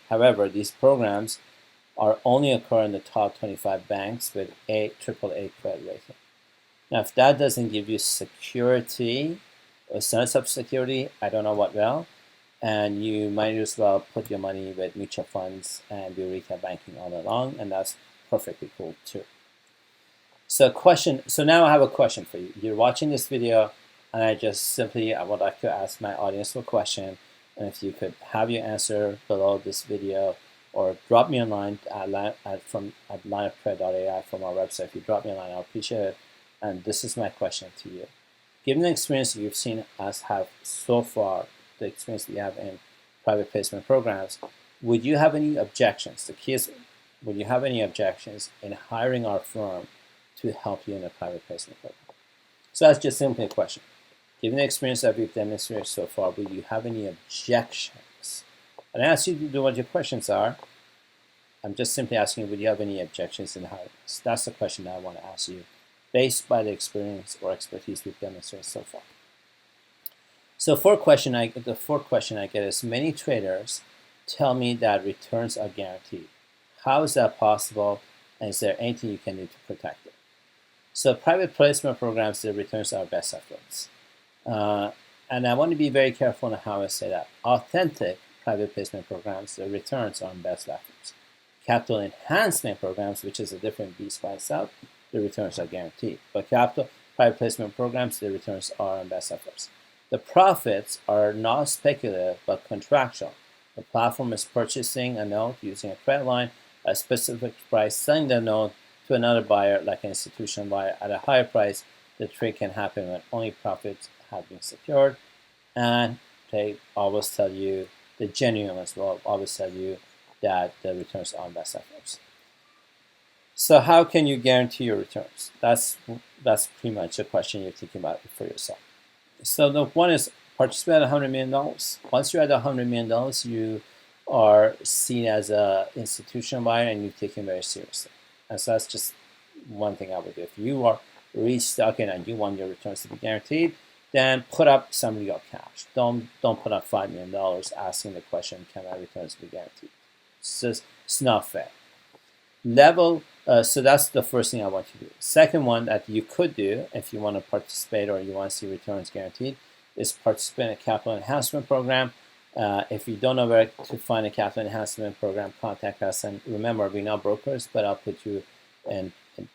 these programs are only occur in the top 25 banks with a AAA credit rating. Now, if that doesn't give you security, a sense of security, I don't know what will, and you might as well put your money with mutual funds and do retail banking all along, and that's perfectly cool too. So now I have a question for you. You're watching this video, and I would like to ask my audience a question, and if you could have your answer below this video, or drop me a line at lineofcredit.ai from our website. If you drop me a line, I'll appreciate it. And this is my question to you. Given the experience you've seen us have so far, the experience we have in private placement programs, would you have any objections? The key is, would you have any objections in hiring our firm to help you in a private placement program? So that's just simply a question. Given the experience that we've demonstrated so far, would you have any objections? And I ask you to do what your questions are. I'm just simply asking, would you have any objections in hiring? So that's the question that I want to ask you, based by the experience or expertise we've demonstrated so far. So the fourth question I get is, many traders tell me that returns are guaranteed. How is that possible? And is there anything you can do to protect it? So private placement programs, the returns are best efforts. And I want to be very careful on how I say that. Authentic private placement programs, the returns are on best efforts. Capital enhancement programs, which is a different beast by itself, the returns are guaranteed. But private placement programs, the returns are on best efforts. The profits are not speculative, but contractual. The platform is purchasing a note using a credit line at a specific price, selling the note to another buyer, like an institutional buyer, at a higher price. The trade can happen when only profits have been secured, and they always tell you, the genuine ones will always tell you that the returns are on best efforts. So how can you guarantee your returns? That's pretty much a question you're thinking about for yourself. So the one is, participate at $100 million. Once you're at $100 million, you are seen as an institutional buyer and you take it very seriously. And so that's just one thing I would do. If you are really stuck in and you want your returns to be guaranteed, then put up some real cash. Don't put up $5 million asking the question, can my returns be guaranteed? It's not fair. So that's the first thing I want you to do. Second one that you could do if you want to participate or you want to see returns guaranteed is participate in a capital enhancement program. If you don't know where to find a capital enhancement program, contact us. And remember, we're not brokers, but I'll put you in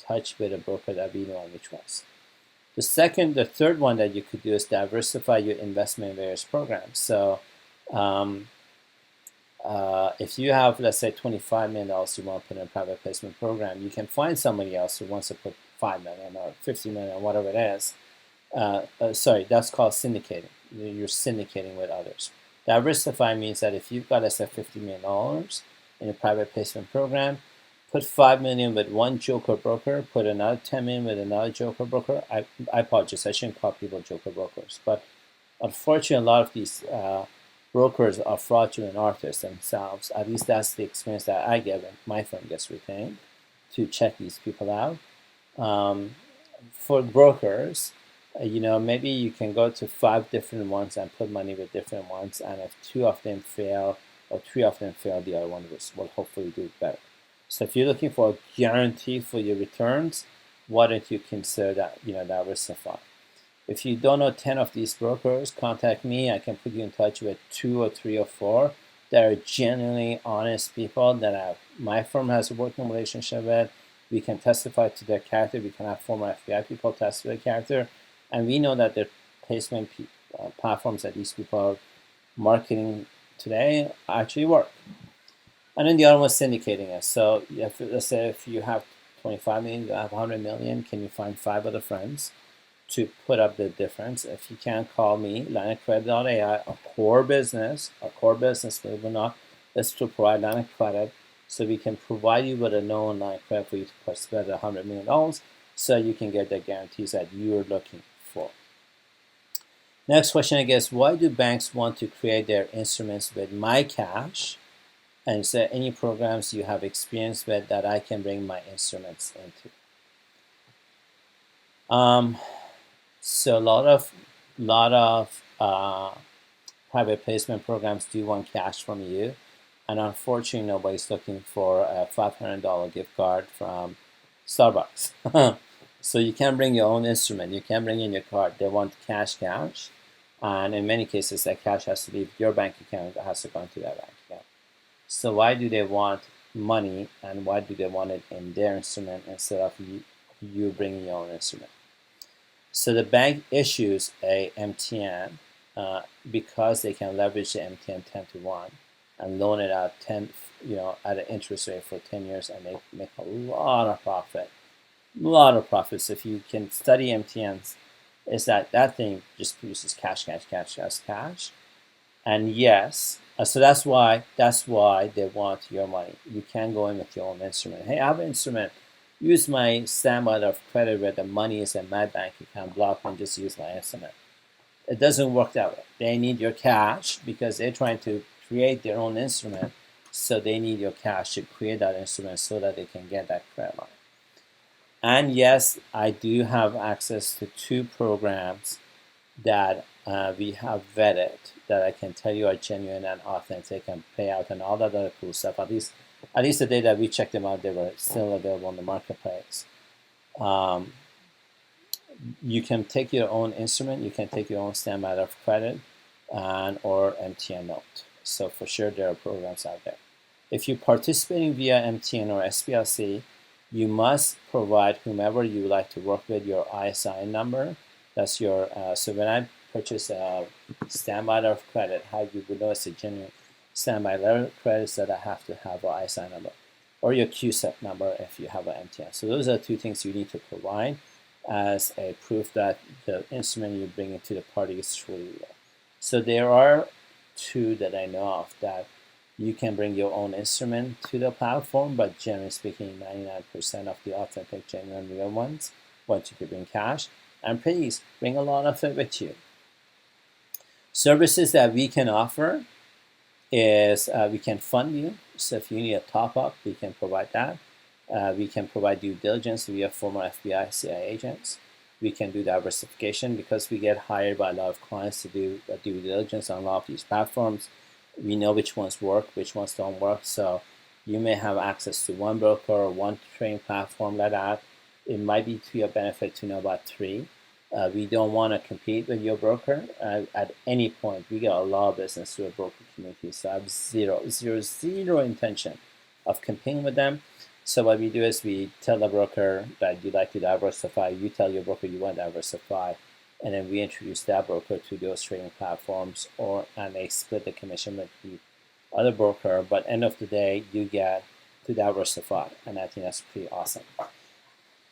touch with a broker that we know and we trust. The third one that you could do is diversify your investment in various programs. So if you have, let's say, $25 million you want to put in a private placement program, you can find somebody else who wants to put $5 million or $50 million or whatever it is. Sorry, that's called syndicating. You're syndicating with others. Diversify means that if you've got, let's say, $50 million in a private placement program, put $5 million with one joker broker, put another $10 million with another joker broker. I apologize, I shouldn't call people joker brokers, but unfortunately, a lot of these brokers are fraudulent artists themselves. At least that's the experience that I get when my firm gets retained to check these people out. For brokers, maybe you can go to 5 different ones and put money with different ones, and if 2 of them fail or 3 of them fail, the other one will hopefully do better. So if you're looking for a guarantee for your returns, why don't you consider that, diversify? If you don't know 10 of these brokers, contact me. I can put you in touch with 2 or 3 or 4 that are genuinely honest people that my firm has a working relationship with. We can testify to their character. We can have former FBI people testify to their character. And we know that the placement platforms that these people are marketing today actually work. And then the other one was syndicating it. So let's say if you have 25 million, you have 100 million, can you find 5 other friends to put up the difference? If you can't, call me, lineofcredit.ai, a core business, believe it or not, is to provide line of credit, so we can provide you with a known line of credit for you to participate at $100 million, so you can get the guarantees that you're looking for. Next question, I guess, why do banks want to create their instruments with my cash? And is there any programs you have experience with that I can bring my instruments into? So a lot of private placement programs do want cash from you, and unfortunately, nobody's looking for a $500 gift card from Starbucks. So you can't bring your own instrument. You can't bring in your card. They want cash, and in many cases, that cash has to leave your bank account. It has to go into that bank account. So why do they want money, and why do they want it in their instrument instead of you bringing your own instrument? So the bank issues a MTN because they can leverage the MTN 10 to 1 and loan it out at an interest rate for 10 years, and they make a lot of profit. A lot of profits. If you can study MTNs, is that thing just produces cash. And yes, so that's why they want your money. You can't go in with your own instrument. Hey, I have an instrument. Use my standby of credit where the money is in my bank account, block and just use my instrument. It doesn't work that way. They need your cash because they're trying to create their own instrument. So they need your cash to create that instrument so that they can get that credit line. And yes, I do have access to 2 programs that we have vetted that I can tell you are genuine and authentic and payout and all that other cool stuff. At least the day that we checked them out, they were still available in the marketplace. You can take your own instrument. You can take your own standby of credit or MTN note. So for sure, there are programs out there. If you're participating via MTN or SBLC, you must provide whomever you would like to work with your ISIN number. That's your, so when I purchase a standby letter of credit, how you would know it's a genuine standby letter of credit is that I have to have an ISIN number, or your QSEP number if you have an MTN. So those are 2 things you need to provide as a proof that the instrument you bring into the party is truly real. So there are 2 that I know of that you can bring your own instrument to the platform, but generally speaking, 99% of the authentic, genuine, real ones want you to bring cash. And please bring a lot of it with you. Services that we can offer is we can fund you. So if you need a top up, we can provide that. We can provide due diligence via former FBI, CIA agents. We can do diversification because we get hired by a lot of clients to do due diligence on a lot of these platforms. We know which ones work, which ones don't work. So you may have access to 1 broker or 1 trading platform like that. It might be to your benefit to know about 3. We don't want to compete with your broker at any point. We get a lot of business through a broker community, so I have zero intention of competing with them. So what we do is we tell the broker that you'd like to diversify. You tell your broker you want to diversify, and then we introduce that broker to those trading platforms, and they split the commission with the other broker. But end of the day, you get to diversify, and I think that's pretty awesome.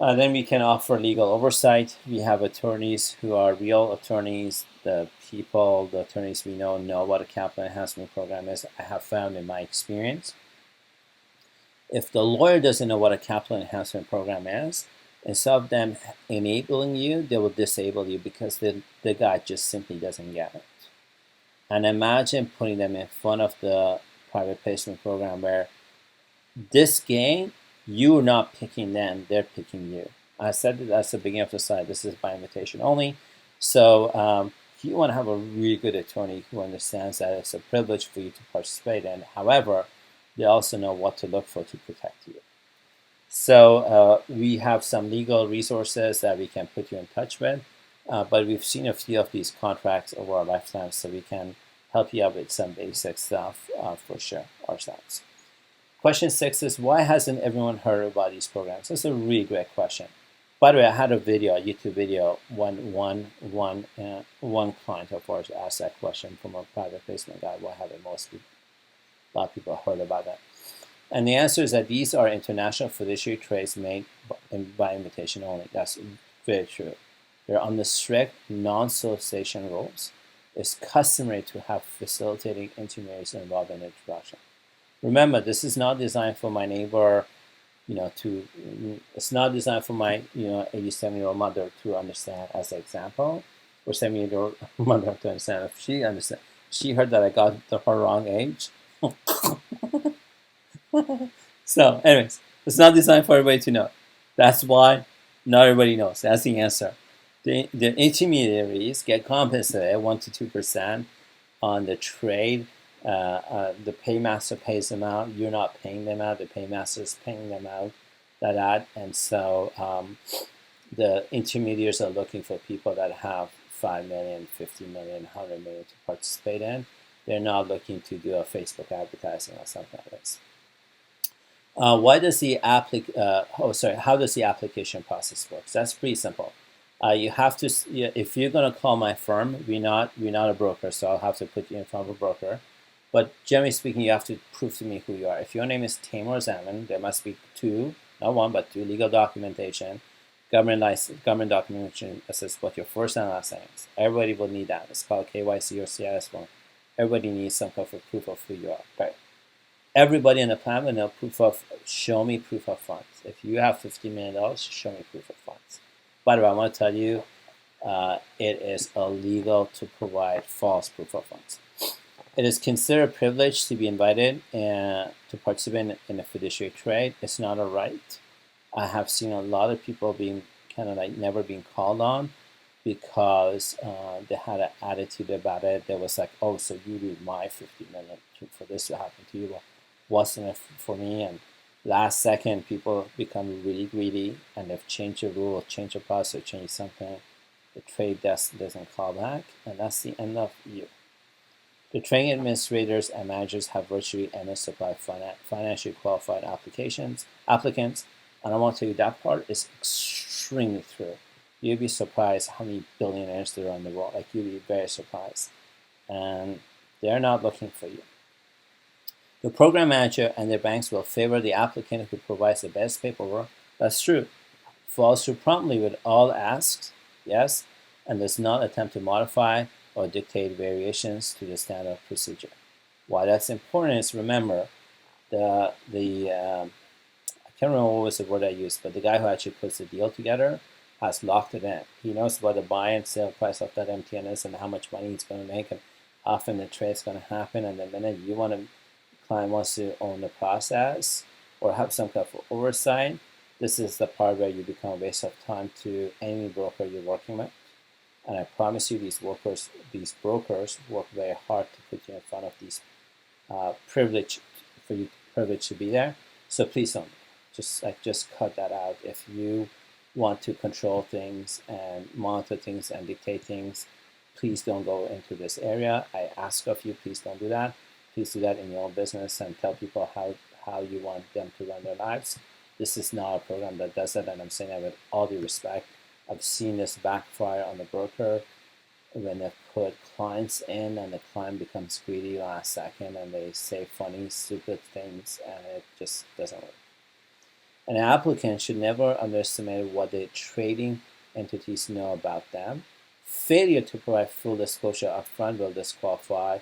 Then we can offer legal oversight. We have attorneys who are real attorneys. The attorneys we know what a capital enhancement program is. I have found in my experience, if the lawyer doesn't know what a capital enhancement program is, instead of them enabling you, they will disable you because the guy just simply doesn't get it. And imagine putting them in front of the private placement program where this game, you're not picking them, they're picking you. I said that that's the beginning of the slide. This is by invitation only. So you want to have a really good attorney who understands that it's a privilege for you to participate in. However, they also know what to look for to protect you. So we have some legal resources that we can put you in touch with, but we've seen a few of these contracts over our lifetime, so we can help you out with some basic stuff for sure ourselves. Question 6 is, why hasn't everyone heard about these programs? That's a really great question. By the way, I had a video, a YouTube video, one client of ours asked that question from a private placement guide. Why haven't a lot of people heard about that? And the answer is that these are international fiduciary trades made by invitation only. That's very true. They're on the strict non-solicitation rules. It's customary to have facilitating intermediaries involved in the introduction. Remember, this is not designed for my neighbor, it's not designed for my, 87-year-old mother to understand as an example, or 70-year-old mother to understand. If she heard that I got her wrong age. So, anyways, it's not designed for everybody to know. That's why not everybody knows. That's the answer. The intermediaries get compensated 1 to 2% on the trade. The paymaster pays them out. You're not paying them out. The paymaster is paying them out. And so the intermediaries are looking for people that have 5 million, 50 million, 100 million to participate in. They're not looking to do a Facebook advertising or something like this. How does the application process work? That's pretty simple. You have to, if you're going to call my firm, we're not a broker, so I'll have to put you in front of a broker. But generally speaking, you have to prove to me who you are. If your name is Taimour Zaman, there must be 2, not 1, but 2 legal documentation, government documentation that says what your first and last name is. Everybody will need that. It's called KYC or CIS form. Everybody needs some kind of proof of who you are. Right. Everybody in the plan will know show me proof of funds. If you have $50 million, show me proof of funds. By the way, I want to tell you, it is illegal to provide false proof of funds. It is considered a privilege to be invited to participate in a fiduciary trade. It's not a right. I have seen a lot of people being kind of like never being called on because they had an attitude about it. They was like, oh, so you need my 50 million for this to happen to you. Well, wasn't it for me? And last second, people become really greedy and they've changed the rule, changed the process, or changed something. The trade desk doesn't call back, and that's the end of you. The trading administrators and managers have virtually endless supply of financially qualified applicants, and I want to tell you that part is extremely true. You'd be surprised how many billionaires there are in the world. Like, you'd be very surprised. And they're not looking for you. The program manager and their banks will favor the applicant who provides the best paperwork. That's true. Follows through promptly with all asks, yes, and does not attempt to modify or dictate variations to the standard procedure. Why that's important is, remember, I can't remember what was the word I used, but the guy who actually puts the deal together has locked it in. He knows what the buy and sale price of that MTN is and how much money he's going to make and how often the trade's going to happen. And the minute client wants to own the process or have some kind of oversight, this is the part where you become a waste of time to any broker you're working with. And I promise you, these brokers work very hard to put you in front of these privilege to be there. So please don't. Just cut that out. If you want to control things and monitor things and dictate things, please don't go into this area. I ask of you, please don't do that. Please do that in your own business and tell people how you want them to run their lives. This is not a program that does that, and I'm saying that with all due respect. I've seen this backfire on the broker when they put clients in and the client becomes greedy last second and they say funny, stupid things, and it just doesn't work. An applicant should never underestimate what the trading entities know about them. Failure to provide full disclosure upfront will disqualify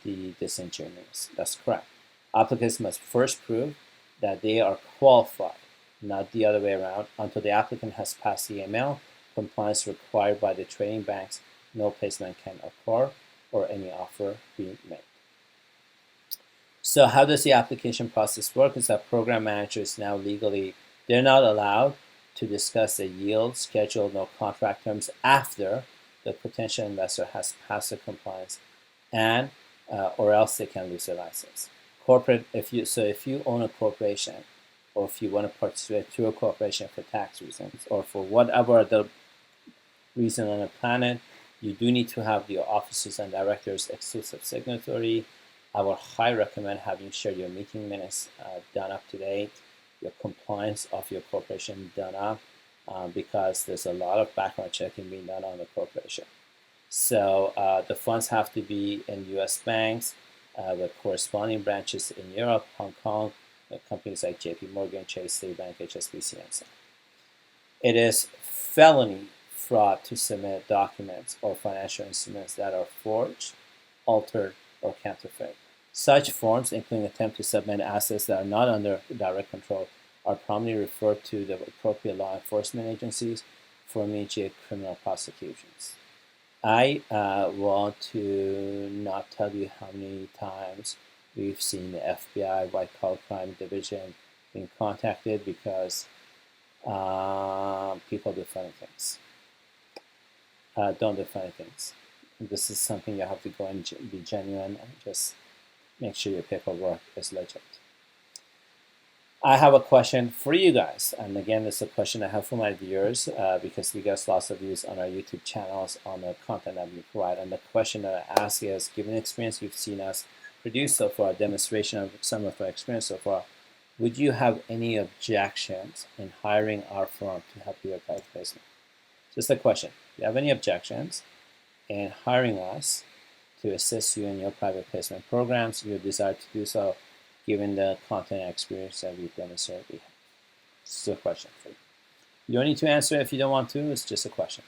the disingenuous. That's correct. Applicants must first prove that they are qualified, not the other way around. Until the applicant has passed the AML compliance required by the trading banks, no placement can occur or any offer be made. So how does the application process work? Is that program managers now legally, they're not allowed to discuss the yield, schedule, no contract terms after the potential investor has passed the compliance, and or else they can lose their license. Corporate, if you own a corporation, or if you want to participate through a corporation for tax reasons or for whatever other reason on the planet, you do need to have your officers and directors exclusive signatory. I would highly recommend having your meeting minutes done up to date, your compliance of your corporation done up, because there's a lot of background checking being done on the corporation. So the funds have to be in U.S. banks with corresponding branches in Europe, Hong Kong, companies like JP Morgan, Chase, Citibank, HSBC, and so on. It is felony fraud to submit documents or financial instruments that are forged, altered, or counterfeit. Such forms, including attempt to submit assets that are not under direct control, are promptly referred to the appropriate law enforcement agencies for immediate criminal prosecutions. I want to not tell you how many times we've seen the FBI White Collar Crime Division being contacted because people do funny things. Don't do funny things. This is something you have to go and be genuine and just make sure your paperwork is legit. I have a question for you guys, and again, it's a question I have for my viewers because we get lots of views on our YouTube channels on the content that we provide. And the question that I ask is, given the experience you've seen us produce so far, a demonstration of some of our experience so far, would you have any objections in hiring our firm to help you with private placement? Just a question. Do you have any objections in hiring us to assist you in your private placement programs, your desire to do so, given the content and experience that we've demonstrated we have? It's a question for you. You don't need to answer if you don't want to. It's just a question.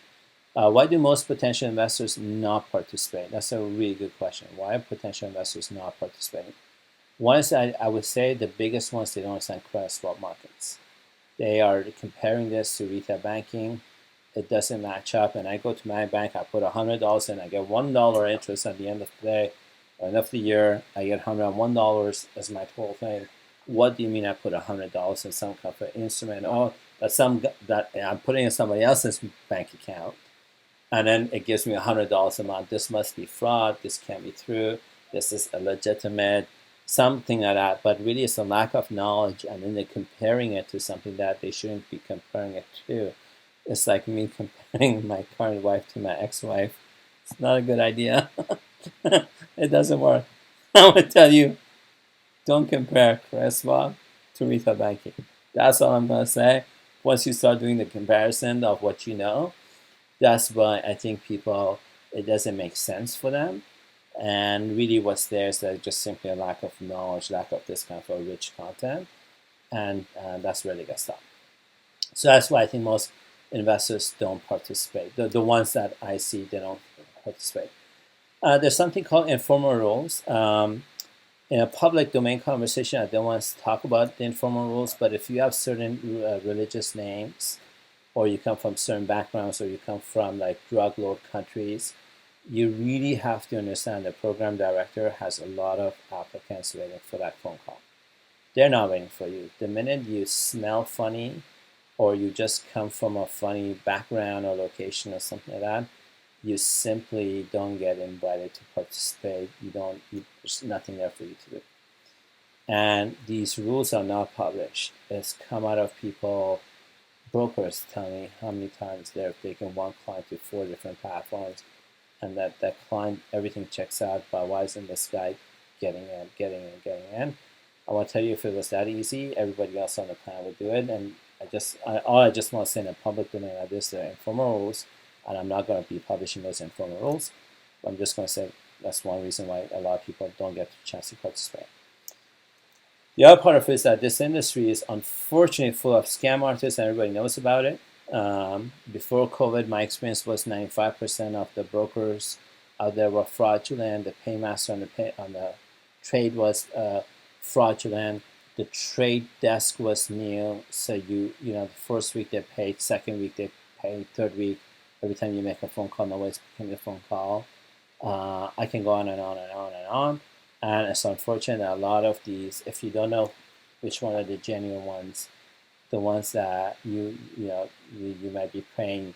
Why do most potential investors not participate? That's a really good question. Why are potential investors not participating? One is, I would say the biggest ones, they don't understand credit swap markets. They are comparing this to retail banking. It doesn't match up. And I go to my bank, I put $100 in, I get $1 interest at the end of the day. At the end of the year, I get $101 as my total thing. What do you mean I put $100 in some kind of instrument? Oh, that I'm putting in somebody else's bank account, and then it gives me $100 a month. This must be fraud. This can't be true. This is illegitimate, something like that. But really, it's a lack of knowledge, and then they're comparing it to something that they shouldn't be comparing it to. It's like me comparing my current wife to my ex-wife. It's not a good idea. It doesn't work. I'm going to tell you, don't compare credit swap to retail banking. That's all I'm going to say. Once you start doing the comparison of what you know, that's why I think people, it doesn't make sense for them. And really what's there is just simply a lack of knowledge, lack of this kind of rich content. And that's where they get stopped. So that's why I think most investors don't participate. The ones that I see, they don't participate. There's something called informal rules. In a public domain conversation, I don't want to talk about the informal rules, but if you have certain religious names, or you come from certain backgrounds, or you come from like drug lord countries, you really have to understand the program director has a lot of applicants waiting for that phone call. They're not waiting for you. The minute you smell funny, or you just come from a funny background or location or something like that, you simply don't get invited to participate. There's nothing there for you to do. And these rules are not published. It's come out of people, brokers tell me how many times they've taken one client to 4 different platforms, and that client, everything checks out, but why isn't this guy getting in? I want to tell you, if it was that easy, everybody else on the planet would do it. And all I just want to say in a public domain like this, there are informal rules, and I'm not going to be publishing those informal rules. But I'm just going to say that's one reason why a lot of people don't get the chance to participate. The other part of it is that this industry is unfortunately full of scam artists, and everybody knows about it. Before COVID, my experience was 95% of the brokers out there were fraudulent. The paymaster on the trade was fraudulent. The trade desk was new, so the first week they paid, second week they paid, third week, every time you make a phone call, nobody's picking the phone call. I can go on and on and on and on. And it's unfortunate that a lot of these, if you don't know which one are the genuine ones, the ones that you might be paying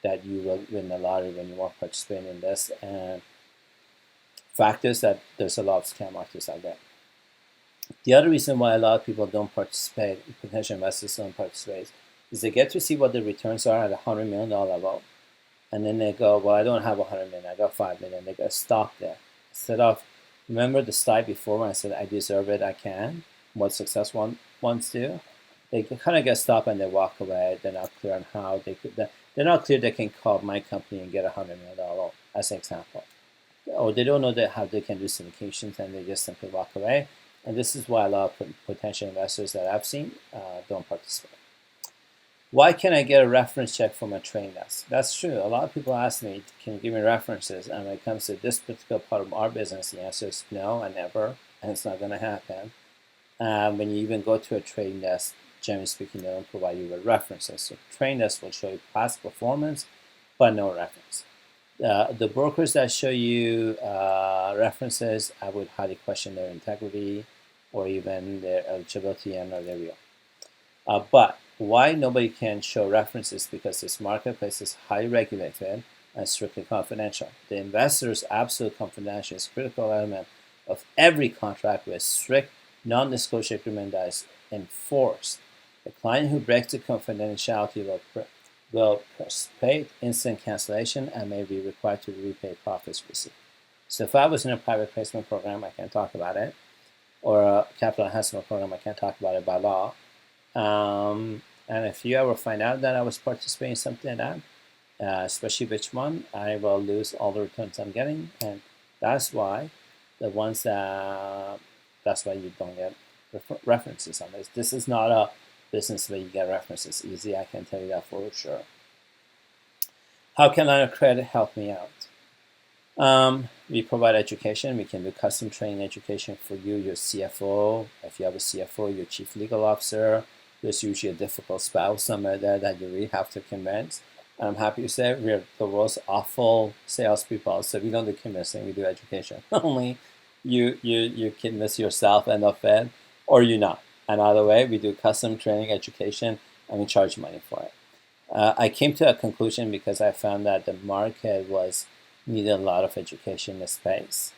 that you will win the lottery when you want to participate in this. And fact is that there's a lot of scam artists out there. The other reason why a lot of people don't participate, potential investors don't participate, is they get to see what the returns are at a $100 million level. And then they go, well, I don't have 100 million, I got 5 million. They got stop there. Instead of, remember the slide before when I said I deserve it, I can, what successful ones do? They kind of get stopped and they walk away. They're not clear on how they could, they're not clear they can call my company and get $100 million loan, as an example. Or they don't know that how they can do syndications and they just simply walk away. And this is why a lot of potential investors that I've seen don't participate. Why can't I get a reference check from a trading desk? That's true. A lot of people ask me, can you give me references? And when it comes to this particular part of our business, the answer is no, and never, and it's not going to happen. When you even go to a trading desk, generally speaking, they don't provide you with references. So trading desk will show you past performance, but no reference. The brokers that show you references, I would highly question their integrity or even their eligibility and or their real. But why nobody can show references? Because this marketplace is highly regulated and strictly confidential. The investor's absolute confidentiality is a critical element of every contract with strict non-disclosure agreement that is enforced. The client who breaks the confidentiality will participate instant cancellation and may be required to repay profits received. So if I was in a private placement program, I can't talk about it, or a capital enhancement program, I can't talk about it by law. And if you ever find out that I was participating in something like that, especially which one, I will lose all the returns I'm getting, and that's why the ones that's why you don't get references on this. This is not a business where you get references easy. I can tell you that for sure. How can line of credit help me out? We provide education. We can do custom training education for you, your CFO. If you have a CFO, your chief legal officer. There's usually a difficult spouse somewhere there that you really have to convince. And I'm happy to say we're the world's awful salespeople, so we don't do convincing, we do education. Only you convince yourself and the Fed, or you're not. And either way, we do custom training education and we charge money for it. I came to a conclusion because I found that the market needed a lot of education in this space.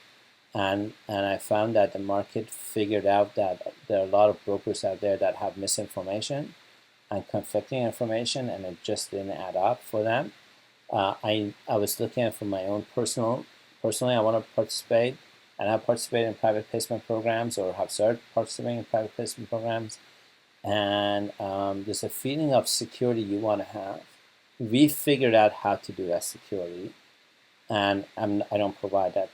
And I found that the market figured out that there are a lot of brokers out there that have misinformation and conflicting information, and it just didn't add up for them. I was looking at from my own personally, I want to participate, and I participate in private placement programs or have started participating in private placement programs. And there's a feeling of security you want to have. We figured out how to do that security. And I don't provide that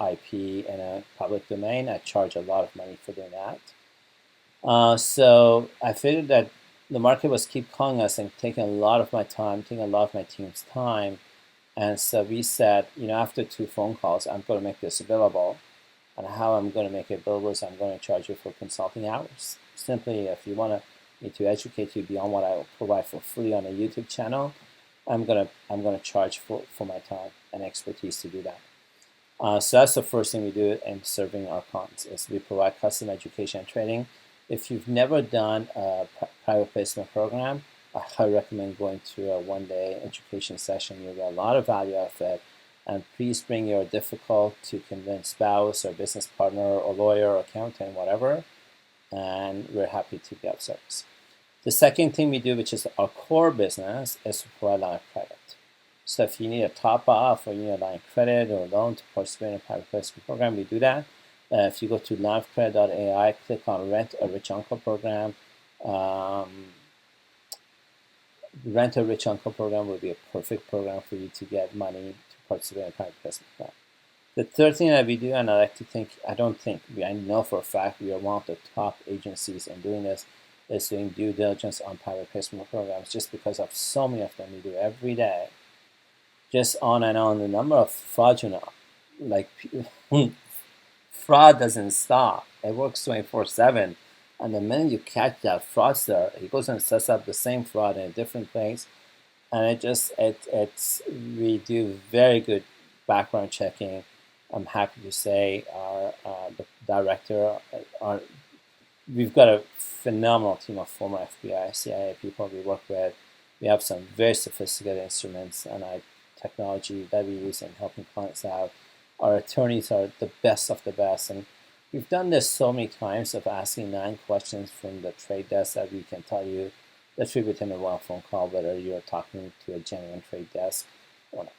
IP in a public domain. I charge a lot of money for doing that. So I figured that the market was keep calling us and taking a lot of my time, taking a lot of my team's time. And so we said, after 2 phone calls, I'm going to make this available. And how I'm going to make it available is I'm going to charge you for consulting hours. Simply, if you want me to educate you beyond what I will provide for free on a YouTube channel, I'm gonna charge for my time and expertise to do that. So that's the first thing we do in serving our clients is we provide custom education and training. If you've never done a private placement program, I highly recommend going to a 1-day education session. You'll get a lot of value out of it. And please bring your difficult to convince spouse or business partner or lawyer or accountant, whatever, and we're happy to be of service. The second thing we do, which is our core business, is to provide line of credit. So if you need a top off or you need a line of credit or a loan to participate in a private placement program, we do that. If you go to lineofcredit.ai, click on Rent a Rich Uncle program. Rent a Rich Uncle program will be a perfect program for you to get money to participate in a private placement program. The third thing that we do, and I know for a fact we are one of the top agencies in doing this, is doing due diligence on private placement programs, just because of so many of them we do every day. Just on and on, the number of fraudulent, fraud doesn't stop. It works 24/7. And the minute you catch that fraudster, he goes and sets up the same fraud in a different place. And we do very good background checking. I'm happy to say the director, we've got a phenomenal team of former FBI, CIA people we work with. We have some very sophisticated instruments and technology that we use in helping clients out. Our attorneys are the best of the best, and we've done this so many times of asking 9 questions from the trade desk that we can tell you the truth within a one phone call, whether you're talking to a genuine trade desk or not.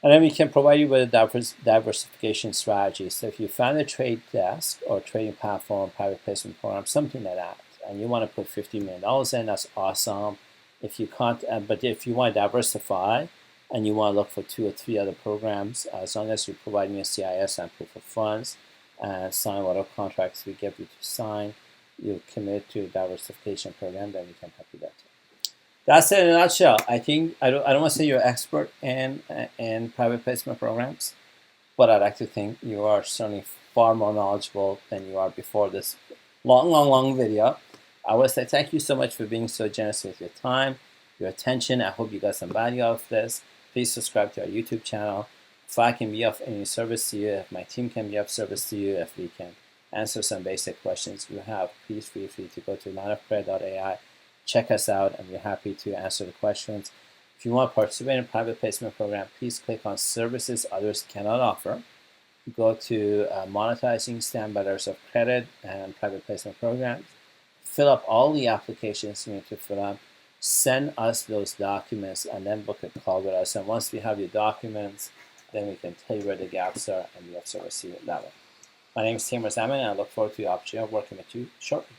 And then we can provide you with a diversification strategy. So if you found a trade desk or trading platform, private placement program, something like that, and you want to put $50 million in, that's awesome. If you can't, but if you want to diversify and you want to look for 2 or 3 other programs, as long as you provide me a CIS and proof of funds and sign whatever contracts we get you to sign, you commit to a diversification program, then we can help you that too. That's it in a nutshell. I think I don't want to say you're an expert in private placement programs, but I'd like to think you are certainly far more knowledgeable than you are before this long video. I would say thank you so much for being so generous with your time, your attention. I hope you got some value out of this. Please subscribe to our YouTube channel. If I can be of any service to you, if my team can be of service to you, if we can answer some basic questions you have, please feel free to go to lineofcredit.ai, check us out, and we're happy to answer the questions. If you want to participate in a private placement program, please click on services others cannot offer. Go to monetizing standby letters of credit and private placement programs. Fill up all the applications you need to fill up. Send us those documents and then book a call with us. And once we have your documents, then we can tell you where the gaps are and we have service you that way. My name is Taimour Zaman, and I look forward to the opportunity of working with you shortly.